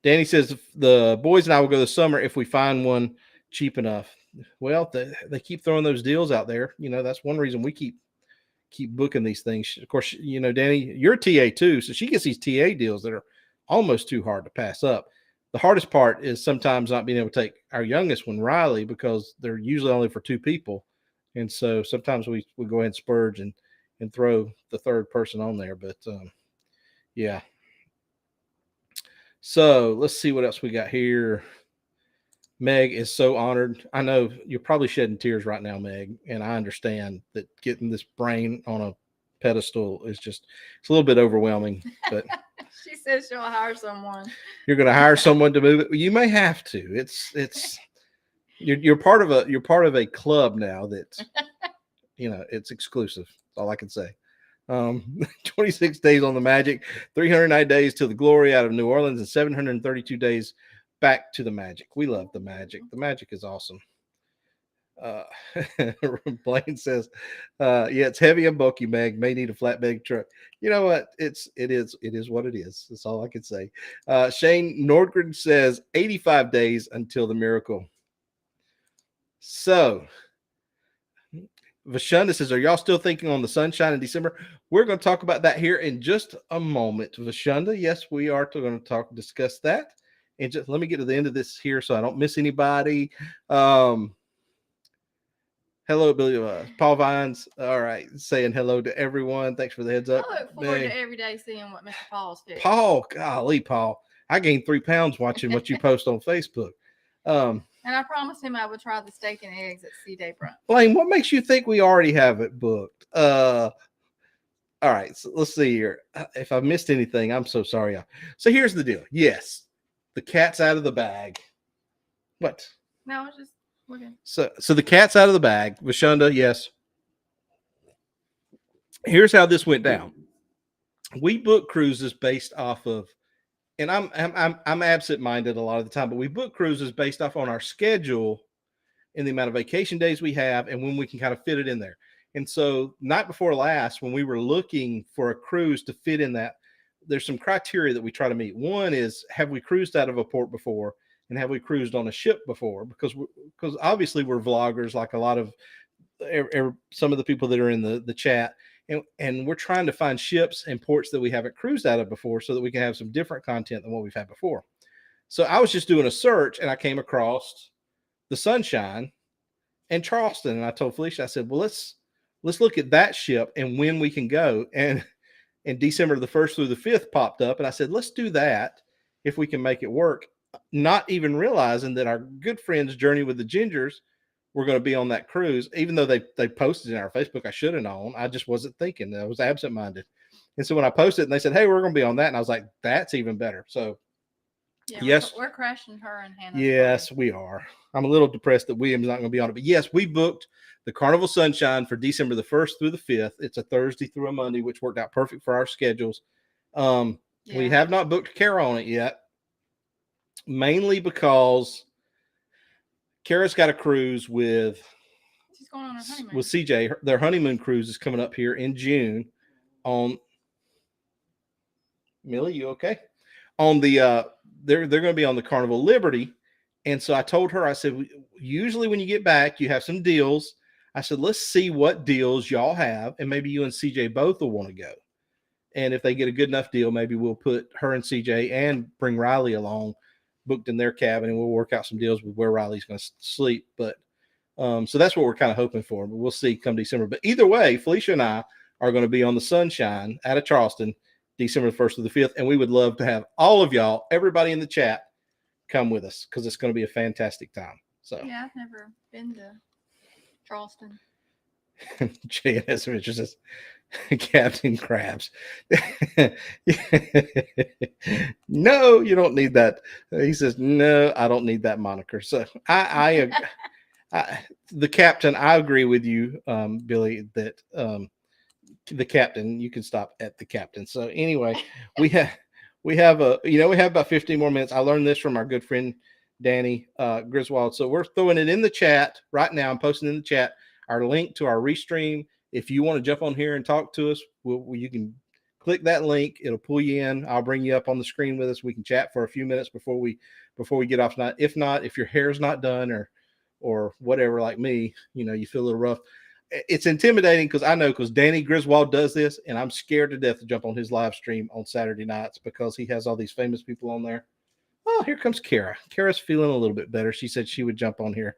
Danny says the boys and I will go this summer if we find one cheap enough. Well, they keep throwing those deals out there. You know, that's one reason we keep booking these things. Of course, you know, Danny, you're a TA too, so she gets these TA deals that are almost too hard to pass up. The hardest part is sometimes not being able to take our youngest one, Riley, because they're usually only for 2 people. And so sometimes we go ahead and splurge and throw the 3rd person on there. But yeah. So let's see what else we got here. Meg is so honored. I know you're probably shedding tears right now, Meg, and I understand that getting this brain on a pedestal is it's a little bit overwhelming, but She says she'll hire someone. you're going to hire someone to move it. You may have to. It's you're part of a club now that, you know, it's exclusive. That's all I can say. 26 days on the Magic, 309 days till the Glory out of New Orleans, and 732 days back to the Magic. We love the Magic. The Magic is awesome. Blaine says, yeah, it's heavy and bulky, Meg. May need a flatbed truck. You know what? It is what it is. That's all I can say. Shane Nordgren says 85 days until the miracle. So Vashunda says, are y'all still thinking on the Sunshine in December? We're going to talk about that here in just a moment. Vashunda, yes, we are going to discuss that. And just let me get to the end of this here so I don't miss anybody. Hello, Billy. Paul Vines. All right. Saying hello to everyone. Thanks for the heads up. I look forward to every day seeing what Mr. Paul's fixing. Paul, golly, Paul. I gained 3 pounds watching what you post on Facebook. And I promised him I would try the steak and eggs at C-Day Brunch. Blaine, what makes you think we already have it booked? All right. So let's see here. If I missed anything, I'm so sorry. So here's the deal. Yes. The cat's out of the bag. What? No, I was just looking. So the cat's out of the bag. Vashunda, yes. Here's how this went down. We book cruises based off of, and I'm absent-minded a lot of the time, but we book cruises based off on our schedule and the amount of vacation days we have and when we can kind of fit it in there. And so night before last, when we were looking for a cruise to fit in that, there's some criteria that we try to meet. One is, have we cruised out of a port before, and have we cruised on a ship before? Because obviously we're vloggers, like a lot of some of the people that are in the chat, and we're trying to find ships and ports that we haven't cruised out of before, so that we can have some different content than what we've had before. So I was just doing a search, and I came across the Sunshine and Charleston, and I told Felicia, I said, well, let's look at that ship and when we can go. And December the 1st through the 5th popped up, and I said, let's do that if we can make it work, not even realizing that our good friends Journey with the Gingers were going to be on that cruise, even though they posted in our Facebook. I should have known. I just wasn't thinking. I was absent-minded. And so when I posted it and they said, hey, we're going to be on that, and I was like, that's even better. So yeah, yes, we're crashing her and Hannah. Yes, we are. I'm a little depressed that William's not going to be on it, but yes, we booked the Carnival Sunshine for December the 1st through the 5th. It's a Thursday through a Monday, which worked out perfect for our schedules. We have not booked Cairo on it yet, mainly because Kara's got a cruise with She's going on her honeymoon. with CJ. Their honeymoon cruise is coming up here in June. On Millie, you okay? On the they're going to be on the Carnival Liberty, and so I told her, I said, usually when you get back, you have some deals. I said, let's see what deals y'all have, and maybe you and CJ both will want to go. And if they get a good enough deal, maybe we'll put her and CJ and bring Riley along, booked in their cabin, and we'll work out some deals with where Riley's going to sleep. But so that's what we're kind of hoping for. But we'll see come December. But either way, Felicia and I are going to be on the Sunshine out of Charleston, December the 1st to the 5th. And we would love to have all of y'all, everybody in the chat, come with us, because it's going to be a fantastic time. So Yeah, I've never been to Charleston. JNS Adventures says Captain Krabs. No, you don't need that. He says, no, I don't need that moniker. So the captain, I agree with you, Billy, that the captain, you can stop at the captain. So anyway, we have we have about 15 more minutes. I learned this from our good friend Danny Griswold. So we're throwing it in the chat right now. I'm posting in the chat our link to our restream. If you want to jump on here and talk to us, you can click that link. It'll pull you in. I'll bring you up on the screen with us. We can chat for a few minutes before we get off tonight. If not, if your hair's not done or whatever, like me, you feel a little rough. It's intimidating because Danny Griswold does this, and I'm scared to death to jump on his live stream on Saturday nights because he has all these famous people on there. Oh, here comes Kara. Kara's feeling a little bit better. She said she would jump on here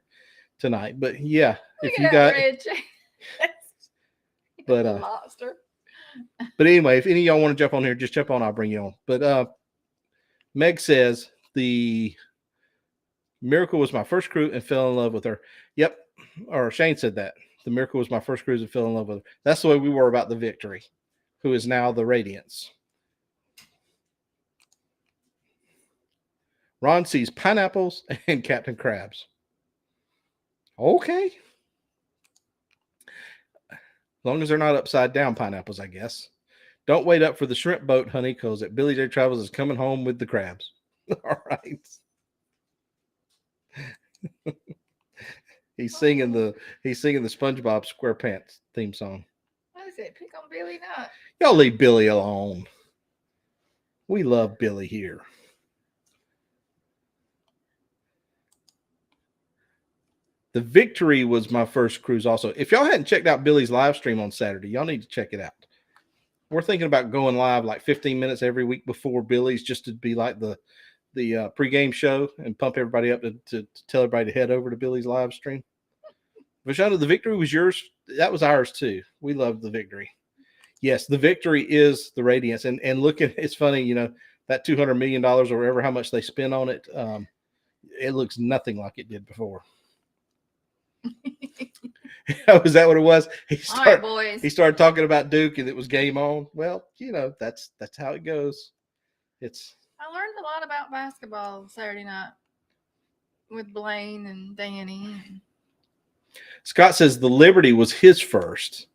tonight. But yeah, Look if at you that got red chest. but Lobster. but anyway, if any of y'all want to jump on here, just jump on, I'll bring you on. But Meg says the Miracle was my first cruise and fell in love with her. Yep. Or Shane said that. The Miracle was my first cruise and fell in love with her. That's the way we were about the Victory, who is now the Radiance. Ron sees pineapples and Captain Krabs. Okay. As long as they're not upside down pineapples, I guess. Don't wait up for the shrimp boat, honey, because at Billy J Travels is coming home with the crabs. All right. He's singing the SpongeBob SquarePants theme song. What is it? Pick on Billy Nut. Y'all leave Billy alone. We love Billy here. The Victory was my first cruise also. If y'all hadn't checked out Billy's live stream on Saturday, y'all need to check it out. We're thinking about going live like 15 minutes every week before Billy's, just to be like the pregame show and pump everybody up to tell everybody to head over to Billy's live stream. Vashana, the Victory was yours. That was ours too. We loved the Victory. Yes, the Victory is the Radiance. And look at, it's funny, that $200 million or whatever, how much they spent on it. It looks nothing like it did before. Was that what it was? All right, boys. He started talking about Duke and it was game on. Well, that's how it goes. I learned a lot about basketball Saturday night with Blaine and Danny. Scott says the Liberty was his first.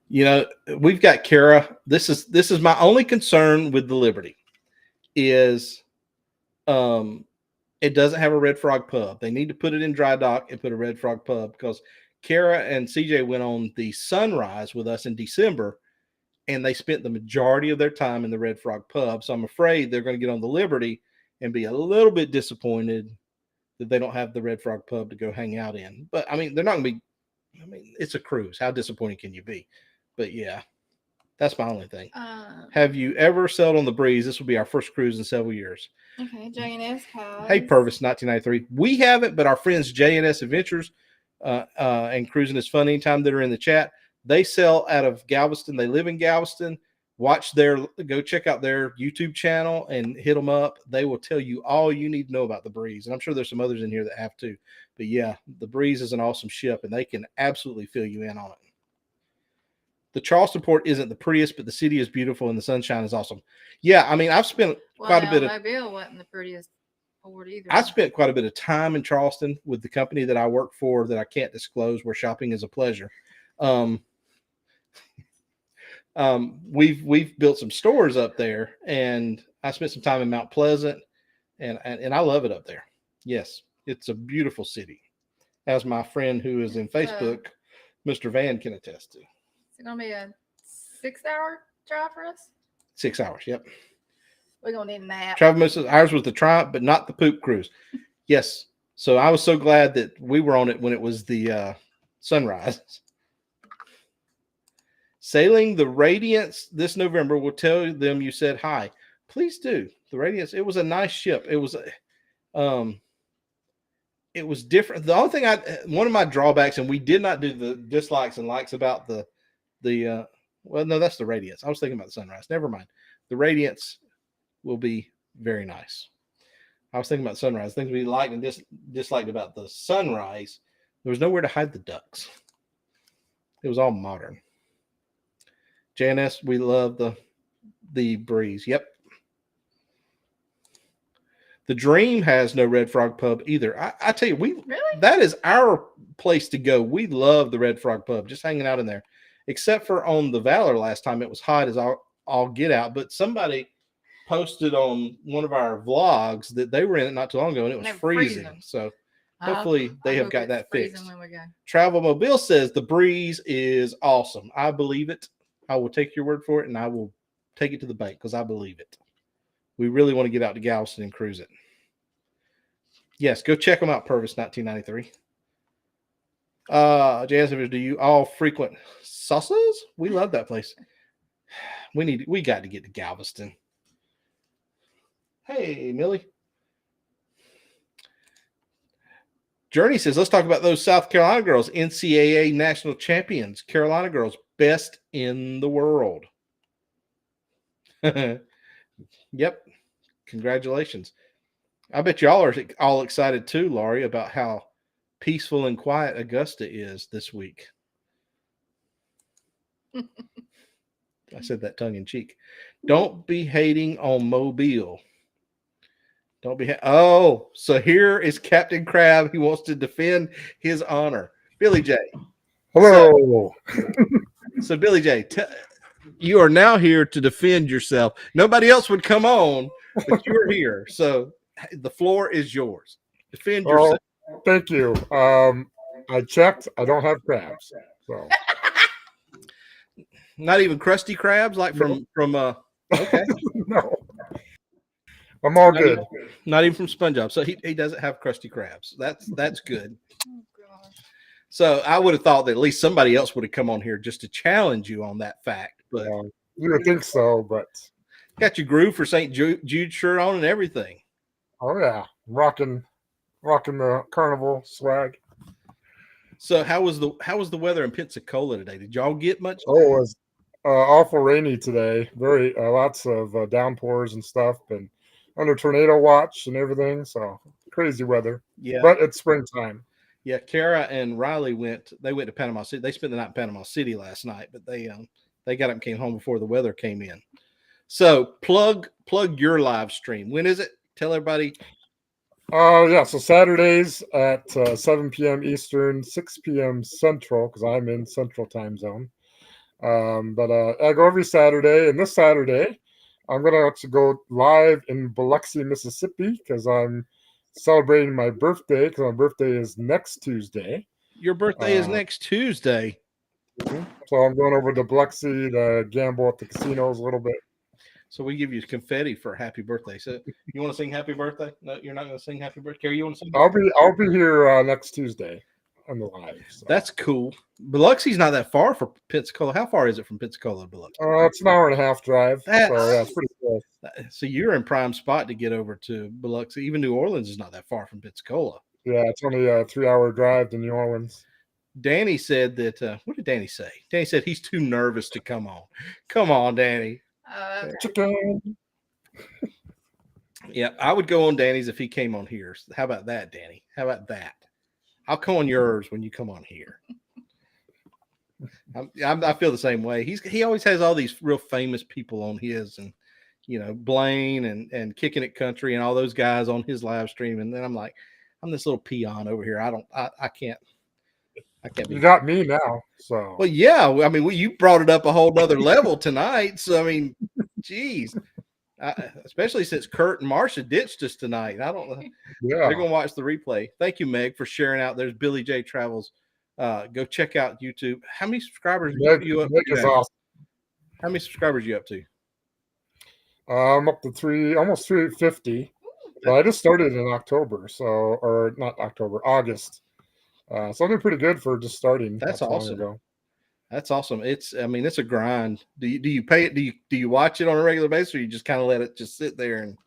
We've got Kara. This is my only concern with the Liberty is it doesn't have a Red Frog pub. They need to put it in dry dock and put a Red Frog pub, because Kara and CJ went on the Sunrise with us in December, and they spent the majority of their time in the Red Frog pub. So I'm afraid they're going to get on the Liberty and be a little bit disappointed that they don't have the Red Frog pub to go hang out in. But they're not going to be, it's a cruise. How disappointed can you be? But yeah, that's my only thing. Have you ever sailed on the Breeze? This will be our first cruise in several years. Okay, JNS has. Hey, Purvis, 1993. We haven't, but our friends JNS Adventures and Cruising is Fun anytime that are in the chat, they sail out of Galveston. They live in Galveston. Go check out their YouTube channel and hit them up. They will tell you all you need to know about the Breeze. And I'm sure there's some others in here that have too. But yeah, the Breeze is an awesome ship, and they can absolutely fill you in on it. The Charleston port isn't the prettiest, but the city is beautiful and the sunshine is awesome. Yeah, I've spent quite a bit of. Mobile wasn't the prettiest port either. I spent quite a bit of time in Charleston with the company that I work for that I can't disclose, where shopping is a pleasure. We've built some stores up there, and I spent some time in Mount Pleasant, and I love it up there. Yes, it's a beautiful city, as my friend who is in Facebook, Mr. Van, can attest to. It's going to be a 6-hour drive for us? 6 hours, yep. We're going to need a nap. Travel misses. Ours was the Triumph, but not the poop cruise. Yes. So I was so glad that we were on it when it was the Sunrise. Sailing the Radiance this November. Will tell them you said hi. Please do. The Radiance, it was a nice ship. It was different. The only thing one of my drawbacks, and we did not do the dislikes and likes about well, no, that's the Radiance. I was thinking about the Sunrise. Never mind. The Radiance will be very nice. I was thinking about sunrise. Things we liked and disliked about the sunrise. There was nowhere to hide the ducks. It was all modern. JNS, we love the breeze. Yep. The Dream has no Red Frog Pub either. I tell you, that is our place to go. We love the Red Frog Pub, just hanging out in there. Except for on the Valor last time, it was hot as all get out. But somebody posted on one of our vlogs that they were in it not too long ago, and it was freezing. So hopefully they have got that fixed. When we go. Travel Mobile says the breeze is awesome. I believe it. I will take your word for it, and I will take it to the bank because I believe it. We really want to get out to Galveston and cruise it. Yes, go check them out, Purvis 1993. Jasmine, do you all frequent Sauces? We love that place. We got to get to Galveston. Hey, Millie. Journey says, let's talk about those South Carolina girls, NCAA national champions. Carolina girls, best in the world. Yep. Congratulations. I bet y'all are all excited too, Laurie, about how peaceful and quiet Augusta is this week. I said that tongue in cheek. Don't be hating on Mobile. Don't be. So here is Captain Crab. He wants to defend his honor. Billy J. Hello. So Billy J, you are now here to defend yourself. Nobody else would come on, but you're here. So the floor is yours. Defend yourself. Thank you. I checked. I don't have crabs. So not even crusty crabs like from okay. No. I'm all good. Not even from SpongeBob. So he doesn't have crusty crabs. That's good. Oh gosh. So I would have thought that at least somebody else would have come on here just to challenge you on that fact. But you would think so, but got your groove for St. Jude shirt on and everything. Oh yeah, rocking the carnival swag. So how was the weather in Pensacola today? Did y'all get much? Oh, it was awful rainy today. Very lots of downpours and stuff, and under tornado watch and everything. So crazy weather. Yeah, but it's springtime. Yeah, Kara and Riley went to Panama City. They spent the night in Panama City last night, but they got up and came home before the weather came in. So plug your live stream. When is it? Tell everybody. Yeah, so Saturdays at 7 p.m. Eastern, 6 p.m. Central, because I'm in Central time zone. But I go every Saturday, and this Saturday I'm gonna go live in Biloxi, Mississippi, because I'm celebrating my birthday, because my birthday is next Tuesday. Your birthday is next Tuesday. So I'm going over to Biloxi to gamble at the casinos a little bit. So we give you confetti for happy birthday. So you want to sing happy birthday? No, you're not going to sing happy birthday. Carrie, you want to sing? I'll be here next Tuesday on the live. So. That's cool. Biloxi's not that far from Pensacola. How far is it from Pensacola to Biloxi? It's an hour and a half drive. So yeah, it's pretty close. So you're in prime spot to get over to Biloxi. Even New Orleans is not that far from Pensacola. Yeah, it's only a 3-hour drive to New Orleans. Danny said that. What did Danny say? Danny said he's too nervous to come on. Come on, Danny. Okay. Chicken. Yeah, I would go on Danny's if he came on here. How about that, Danny? How about that? I'll come on yours when you come on here. I feel the same way. He always has all these real famous people on his, and Blaine and Kicking It Country and all those guys on his live stream. And then I'm like, I'm this little peon over here. I can't. You got me now. So well, yeah. I mean, you brought it up a whole nother level tonight. So I mean, geez, especially since Kurt and Marsha ditched us tonight. I don't know. Yeah, they're gonna watch the replay. Thank you, Meg, for sharing out. There's Billy J Travels. Go check out YouTube. How many subscribers are you up to? Awesome. How many subscribers are you up to? I'm up to almost 350. Well, I just started in October, or not October, August. So I'm doing pretty good for just starting. That's long awesome. ago. That's awesome. It's a grind. Do you pay it? Do you watch it on a regular basis, or you just kind of let it just sit there and?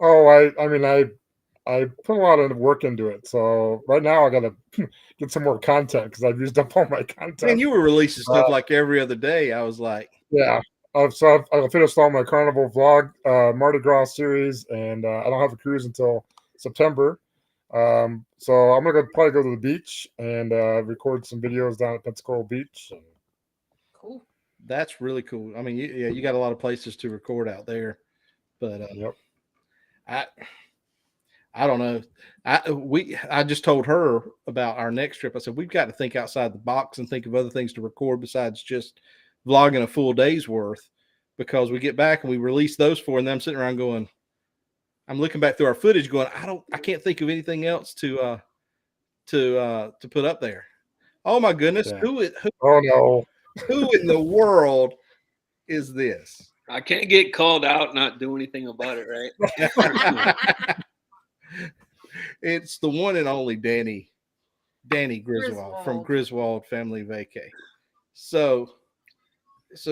Oh, I put a lot of work into it. So right now I got to get some more content because I've used up all my content. And you were releasing stuff like every other day. I was like, yeah. I've finished all my carnival vlog, Mardi Gras series, and I don't have a cruise until September. So I'm gonna probably go to the beach and record some videos down at Pensacola Beach. Cool. That's really cool. I mean, you got a lot of places to record out there, but Yep. I don't know. I just told her about our next trip. I said we've got to think outside the box and think of other things to record besides just vlogging a full day's worth, because we get back and we release those four, and then I'm sitting around going, I'm looking back through our footage going, I can't think of anything else to put up there. Oh my goodness, Yeah. who Oh no. in the world is this? I can't get called out and not do anything about it, right? It's the one and only Danny Griswold from Griswold Family Vacay. So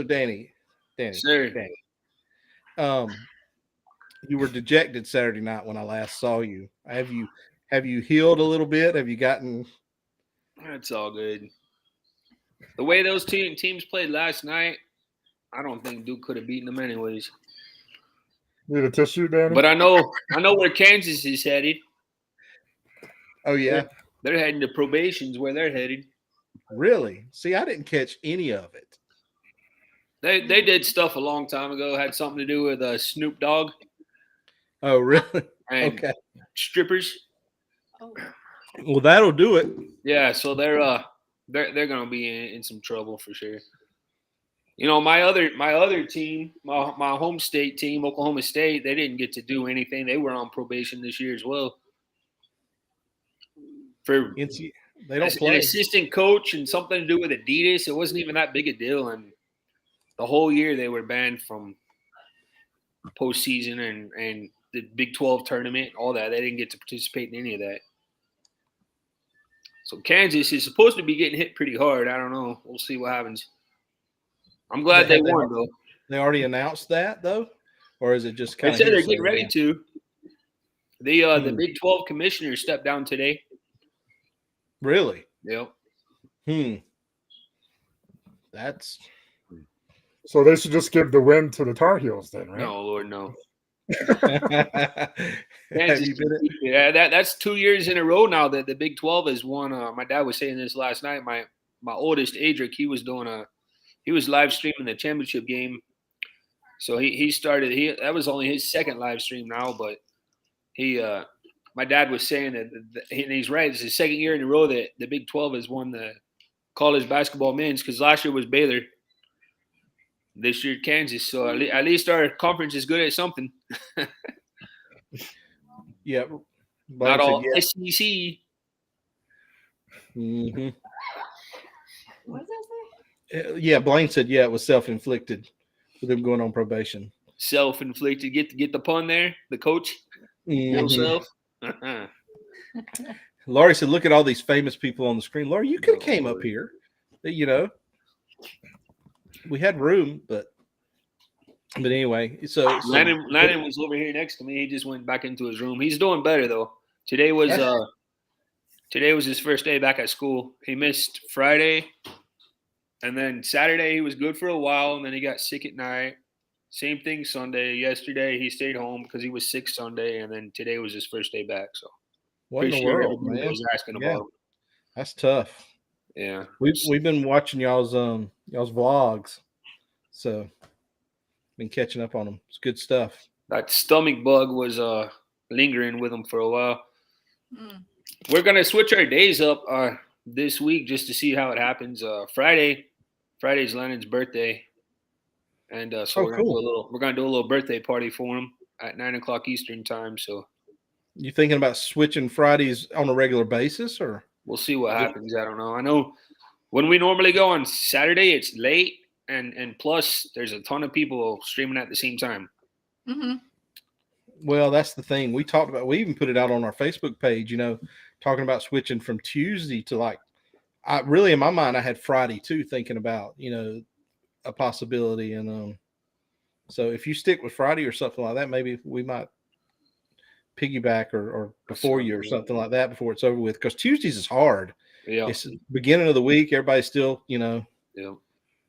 Danny, Sir. you were dejected Saturday night when I last saw you. Have you healed a little bit? Have you gotten? It's all good. The way those teams played last night, I don't think Duke could have beaten them anyways. Need a tissue, Danny? But I know where Kansas is headed. Oh yeah, They're heading to probation's where they're headed. really? See, I didn't catch any of it. They did stuff a long time ago. Had something to do with Snoop Dogg Oh really? and Okay. strippers. Oh, Well, that'll do it. Yeah, so they're gonna be in some trouble for sure. You know, my other team, my home state team, Oklahoma State, they didn't get to do anything. They were on probation this year as well. For They don't an play. assistant coach and something to do with Adidas, it wasn't even that big a deal. And the whole year they were banned from postseason and the Big 12 tournament, all that. They didn't get to participate in any of that. So Kansas is supposed to be getting hit pretty hard. I don't know. We'll see what happens. I'm glad they won, though. They already announced that, though? Or is it just They kind said of they're getting ready to. The Big 12 commissioner stepped down today. Really? Yep. That's So they should just give the win to the Tar Heels then, right? No, Lord, no. Have you been Yeah, that's 2 years in a row now that the Big 12 has won. My dad was saying this last night. My oldest, Adric, he was live streaming the championship game. So he started. That was only his second live stream now, but my dad was saying that, and he's right. It's the second year in a row that the Big 12 has won the college basketball men's, because last year was Baylor. This year, Kansas. So at least our conference is good at something. Yeah. Not all yeah. SEC. Mm-hmm. what does that say? Yeah, Blaine said, yeah, it was self-inflicted with them going on probation. Self-inflicted. Get the pun there? The coach? Mhm. Himself? Laurie said, look at all these famous people on the screen. Laurie, you could have came up here. You know, we had room, but anyway. So Landon was over here next to me. He just went back into his room. He's doing better, though. Today was his first day back at school. He missed Friday, and then Saturday he was good for a while, and then he got sick at night. Same thing Sunday. Yesterday he stayed home because he was sick Sunday, and then today was his first day back. So what in the world, everybody man? was asking Yeah. about him. That's tough. Yeah, We've been watching y'all's vlogs, so been catching up on them. It's good stuff. that stomach bug was lingering with him for a while. Mm. We're gonna switch our days up this week just to see how it happens. Friday's Lennon's birthday, and so we're gonna do a little birthday party for him at 9:00 Eastern time. So You thinking about switching Fridays on a regular basis, or? we'll see what happens. I don't know. I know when we normally go on Saturday, it's late, and plus there's a ton of people streaming at the same time. Mm-hmm. Well, that's the thing. We we even put it out on our Facebook page, talking about switching from Tuesday to really in my mind, I had Friday too, thinking about, a possibility. And so if you stick with Friday or something like that, maybe we might piggyback or before you or something like that before it's over with. Because Tuesdays is hard. Yeah. It's the beginning of the week. Everybody's still, Yeah.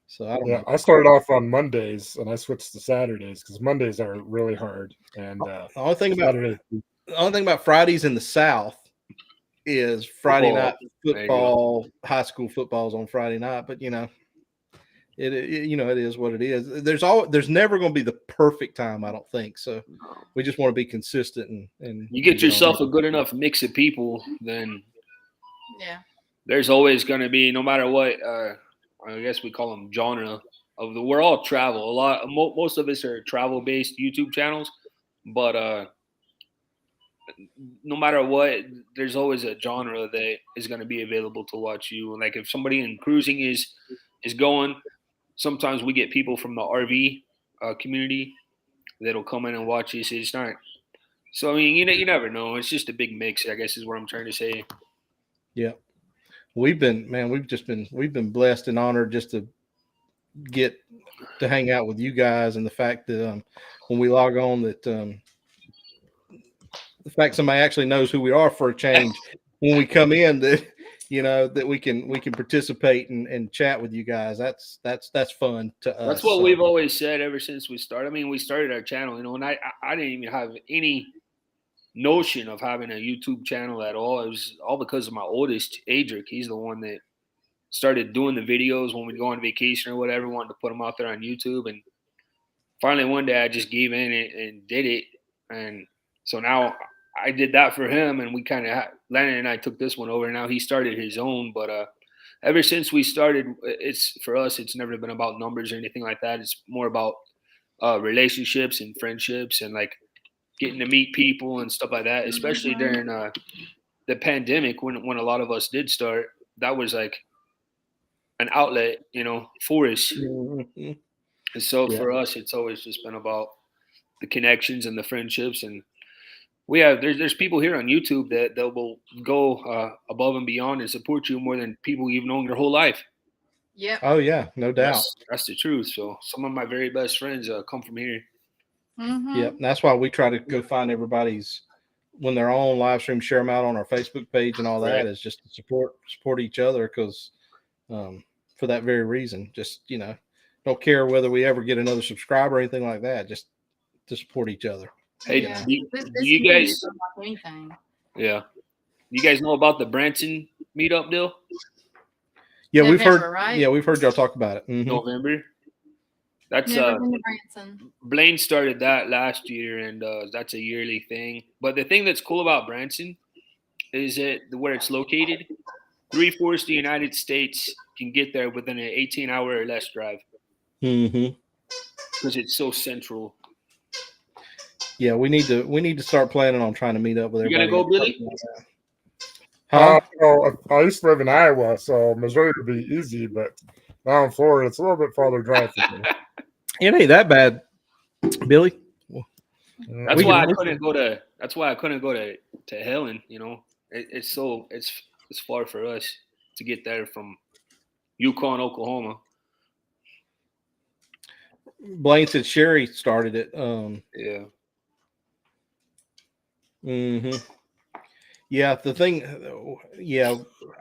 So I don't Yeah, know. I started off on Mondays and I switched to Saturdays because Mondays are really hard. And The only thing about Saturday, Fridays in the South is Friday Football. night There you go. football. High school football's on Friday night, but it is what it is. There's never going to be the perfect time, I don't think. So we just want to be consistent and You get get on yourself it. a good enough mix of people, then Yeah. there's always going to be, no matter what, I guess we call them genre of the. We're all travel. Most of us are travel-based YouTube channels, but no matter what, there's always a genre that is going to be available to watch you. Like if somebody in cruising is going, sometimes we get people from the RV community that'll come in and watch us. It's not. So I mean, you never know. It's just a big mix, I guess, is what I'm trying to say. Yeah. We've been blessed and honored just to get to hang out with you guys, and the fact that when we log on that the fact somebody actually knows who we are for a change when we come in, that that we can participate and chat with you guys. That's fun to us. That's what we've always said ever since we started. I mean, we started our channel, and I didn't even have any notion of having a YouTube channel at all. It was all because of my oldest, Adric. He's the one that started doing the videos when we'd go on vacation or whatever, wanted to put them out there on YouTube. And finally one day I just gave in and did it. And so now I did that for him, and we kind of, Landon and I took this one over, and now he started his own. But ever since we started, for us, it's never been about numbers or anything like that. It's more about relationships and friendships and like getting to meet people and stuff like that, especially during the pandemic when a lot of us did start. That was like an outlet, for us. Mhm. And so Yeah. for us, it's always just been about the connections and the friendships. And there's people here on YouTube that will go above and beyond and support you more than people you've known your whole life. Yep. Oh yeah, no doubt. That's the truth. So some of my very best friends come from here. Mm-hmm. Yep. That's why we try to go find everybody's, when they're on live stream, share them out on our Facebook page and all that, Right. is just to support each other, because for that very reason. Just don't care whether we ever get another subscriber or anything like that, just to support each other. Hey, Yeah. do This you community guys is unlike anything. yeah. You guys know about the Branson meetup deal? Yeah, we've November, heard. right? Yeah, we've heard y'all talk about it. Mhm. November. That's Never been to Branson. Blaine started that last year, and that's a yearly thing. But the thing that's cool about Branson is that where it's located, 3/4 of the United States can get there within an 18-hour or less drive Mhm. because it's so central. Yeah, we need to start planning on trying to meet up with You gonna everybody. go, Billy? Huh? I used to live in Iowa, so Missouri would be easy, but now in Florida, it's a little bit farther drive for me. It ain't that bad, Billy. That's We why can- I couldn't go to. That's why I couldn't go to Helen. It's far for us to get there from Yukon, Oklahoma. Blaine said Sherry started it. Yeah. Mhm. Yeah, the thing,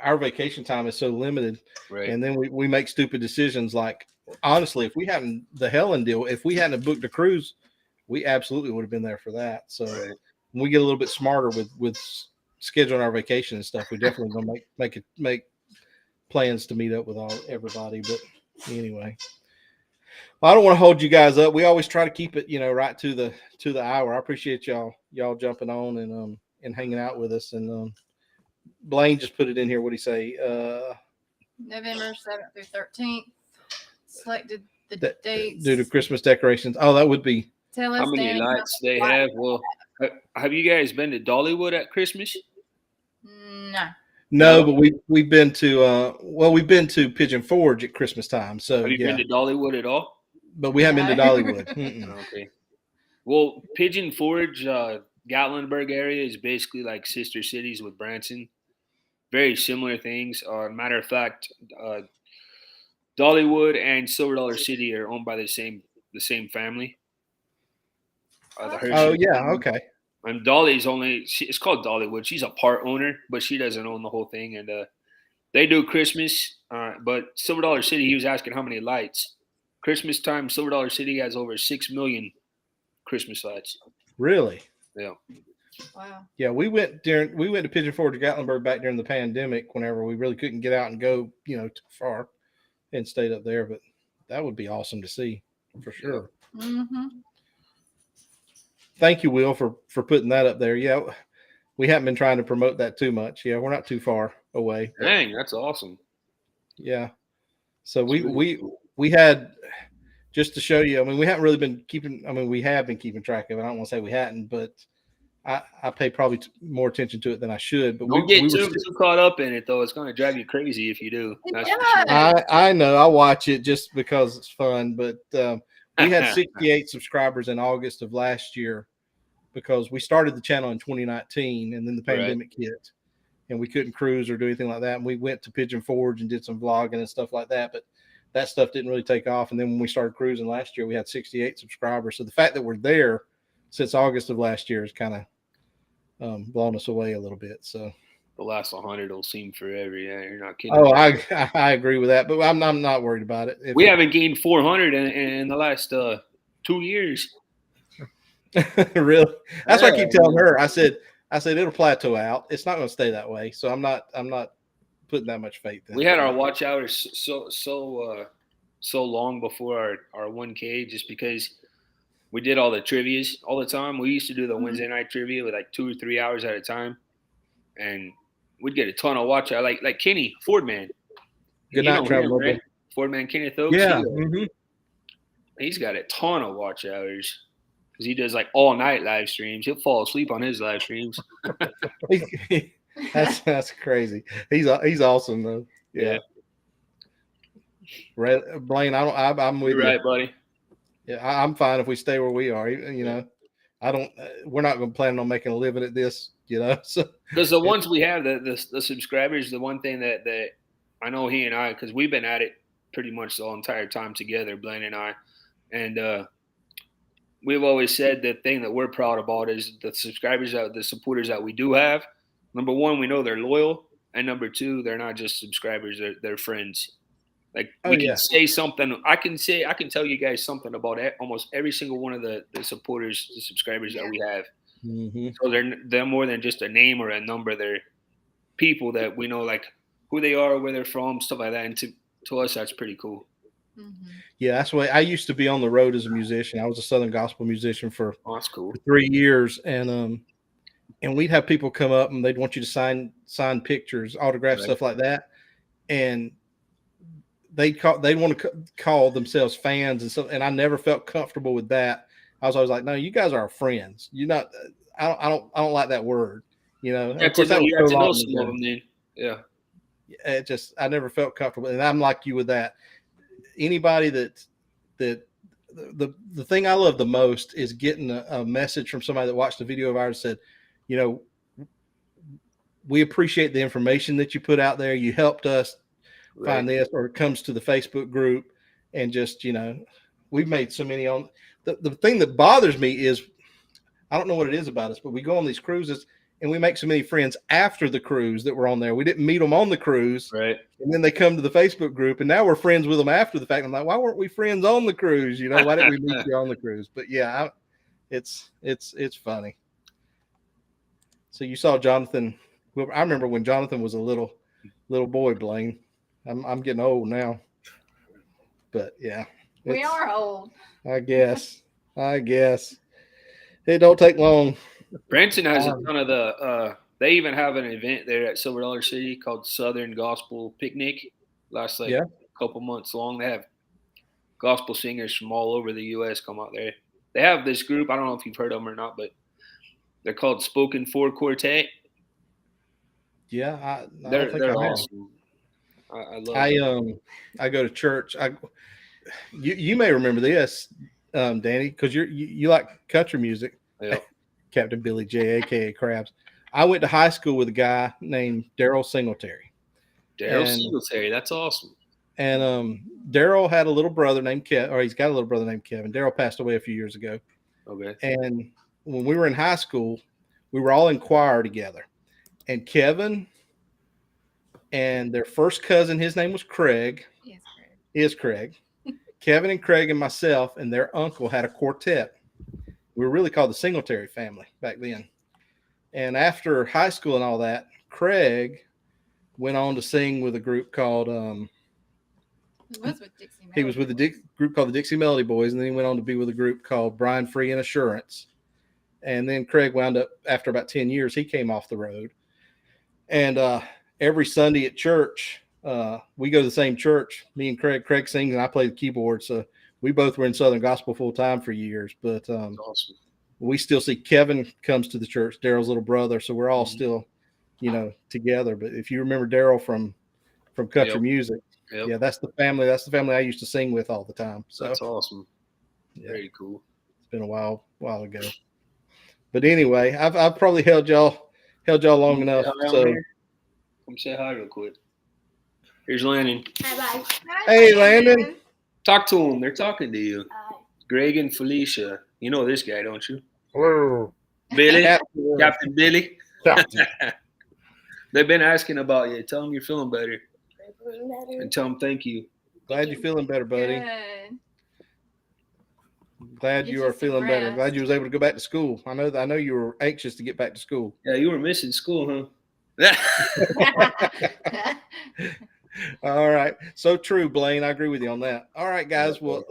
our vacation time is so limited, Right. and then we make stupid decisions. Like, honestly, if we hadn't booked a cruise, we absolutely would have been there for that. So Right. when we get a little bit smarter with scheduling our vacation and stuff, we definitely gonna make plans to meet up with everybody. But anyway, well, I don't want to hold you guys up. We always try to keep it, right to the hour. I appreciate y'all jumping on and hanging out with us. And Blaine just put it in here. What'd he say? November 7th through 13th. Selected the That- dates. due to Christmas decorations. Oh, that would be. Tell us, How many Danny, lights they have? Well, have you guys been to Dollywood at Christmas? No. No, but we've been to Pigeon Forge at Christmas time. So Have you yeah, been to Dollywood at all? but we haven't been to No. Dollywood. Mm-mm. Okay. Well, Pigeon Forge, Gatlinburg area is basically like sister cities with Branson. Very similar things. Matter of fact, Dollywood and Silver Dollar City are owned by the same family. The Hershey. Oh yeah, okay. And it's called Dollywood. She's a part owner, but she doesn't own the whole thing. And They do Christmas, but Silver Dollar City, he was asking how many lights. Christmas time, Silver Dollar City has over 6 million Christmas lights. Really? Yeah. Wow. Yeah, we went to Pigeon Forge, Gatlinburg back during the pandemic whenever we really couldn't get out and go, too far, and stayed up there. But that would be awesome to see for sure. Mm-hmm. Thank you, Will, for putting that up there. Yeah, we haven't been trying to promote that too much. Yeah, we're not too far away. But Dang, that's awesome. yeah. So That's really cool. we had, just to show you, I mean, we haven't really been keeping, I mean, we have been keeping track of it. I don't want to say we hadn't, but I pay probably more attention to it than I should. But Don't get too caught up in it, though. It's going to drive you crazy if you do. That's for sure. I know. I watch it just because it's fun. But we had 68 subscribers in August of last year because we started the channel in 2019 and then the pandemic hit and we couldn't cruise or do anything like that. And we went to Pigeon Forge and did some vlogging and stuff like that. But that stuff didn't really take off. And then when we started cruising last year, we had 68 subscribers. So the fact that we're there since August of last year has kind of blown us away a little bit. So the last 100 will seem forever. Yeah, you're not kidding. Oh, I agree with that, but I'm not worried about it. We haven't gained 400 in the last 2 years. Really? That's what I keep telling her. I said it'll plateau out. It's not going to stay that way. So I'm not putting that much faith in. We had our watch hours so long before our 1K just because we did all the trivias all the time. We used to do the Wednesday night trivia with like 2 or 3 hours at a time, and we'd get a ton of watch hours. Like Kenny Fordman. Good night, Travel. Right? Fordman Kenneth Oaks. Yeah. He's got a ton of watch hours because he does like all night live streams. He'll fall asleep on his live streams. That's crazy. He's awesome though. Yeah. Blaine, I'm with you. Right, buddy. Yeah, I'm fine if we stay where we are. We're not going to plan on making a living at this, So because the ones we have, the subscribers, the one thing that I know he and I, because we've been at it pretty much the whole entire time together, Blaine and I, and we've always said the thing that we're proud about is the subscribers, the supporters that we do have. Number one, we know they're loyal, and number two, they're not just subscribers; they're friends. Like we can say something. I can tell you guys something about almost every single one of the supporters, the subscribers that we have. Mm-hmm. So they're more than just a name or a number. They're people that we know, like who they are, where they're from, stuff like that. And to us, that's pretty cool. Mm-hmm. Yeah, that's why I used to be on the road as a musician. I was a Southern gospel musician for that's cool. 3 years, and we'd have people come up and they'd want you to sign pictures, autographs, stuff like that, and they want to call themselves fans and stuff, and I never felt comfortable with that. I was always like, no, you guys are our friends. You're not. I don't like that word. Yeah, because you have to know some of them. Then, yeah. It just I never felt comfortable, and I'm like you with that. Anybody that the thing I love the most is getting a message from somebody that watched the video of ours and said, we appreciate the information that you put out there. You helped us find this, or it comes to the Facebook group, and just we've made so many on the thing that bothers me is I don't know what it is about us, but we go on these cruises and we make so many friends after the cruise that we're on there. We didn't meet them on the cruise, right? And then they come to the Facebook group, and now we're friends with them after the fact. I'm like, why weren't we friends on the cruise? Why didn't we meet you on the cruise? But yeah, it's funny. So you saw Jonathan. I remember when Jonathan was a little boy, Blaine. I'm getting old now, but yeah, we are old. I guess it don't take long. Branson has a ton of they even have an event there at Silver Dollar City called Southern Gospel Picnic. Lasts a couple months long. They have gospel singers from all over the U.S. come out there. They have this group. I don't know if you've heard of them or not, but they're called Spoken For Quartet. Yeah, they're awesome. I love them. I go to church. You may remember this, Danny, because you like country music. Yeah. Captain Billy J, aka Krabs. I went to high school with a guy named Daryl Singletary. Singletary, that's awesome. And Daryl had a little brother named Kevin, or he's got a little brother named Kevin. Daryl passed away a few years ago. Okay. And when we were in high school, we were all in choir together. And Kevin and their first cousin, his name was Craig, Yes, Craig. is Craig. Kevin and Craig and myself and their uncle had a quartet. We were really called the Singletary family back then. And after high school and all that, Craig went on to sing with a group called He was with Dixie. he was with a group called the Dixie Melody Boys, and then he went on to be with a group called Brian Free and Assurance. And then Craig wound up, after about 10 years, he came off the road. And every Sunday at church, we go to the same church. Me and Craig sings, and I play the keyboard. So we both were in Southern Gospel full time for years. But Awesome. we still see Kevin comes to the church, Daryl's little brother. So we're all still, together. But if you remember Daryl from country music, yeah, that's the family. That's the family I used to sing with all the time. So That's awesome. yeah, Very cool. it's been a while ago. But anyway, I've probably held y'all long enough. So Come say hi real quick. Here's Landon. Bye-bye. hey, Landon. Talk to him. They're talking to you. Greg and Felicia. You know this guy, don't you? Hello. Billy. Captain. Captain Billy. Captain. They've been asking about you. Tell them you're feeling better. And tell them thank you. Glad you're feeling better, buddy. Good. Glad Get you you are some feeling better. rest. Glad you was able to go back to school. I know you were anxious to get back to school. Yeah, you were missing school, huh? All right. So true, Blaine. I agree with you on that. All right, guys. Well,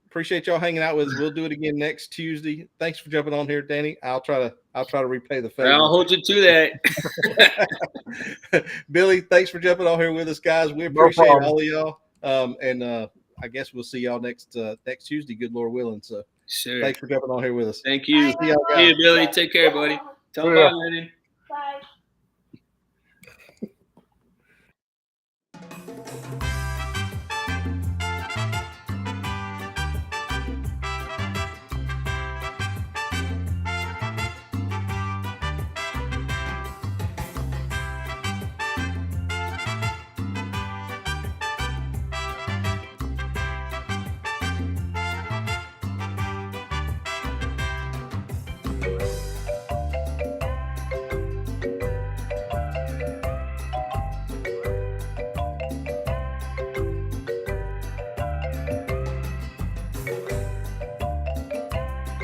appreciate y'all hanging out with us. We'll do it again next Tuesday. Thanks for jumping on here, Danny. I'll try to repay the favor. I'll hold you to that. Billy, thanks for jumping on here with us, guys. We appreciate all of y'all. And I guess we'll see y'all next Tuesday, good Lord willing. So Sure. thanks for jumping on here with us. Thank you. See y'all See you, guys. Billy. Take care, buddy. Tell them Yeah. bye, Lennon.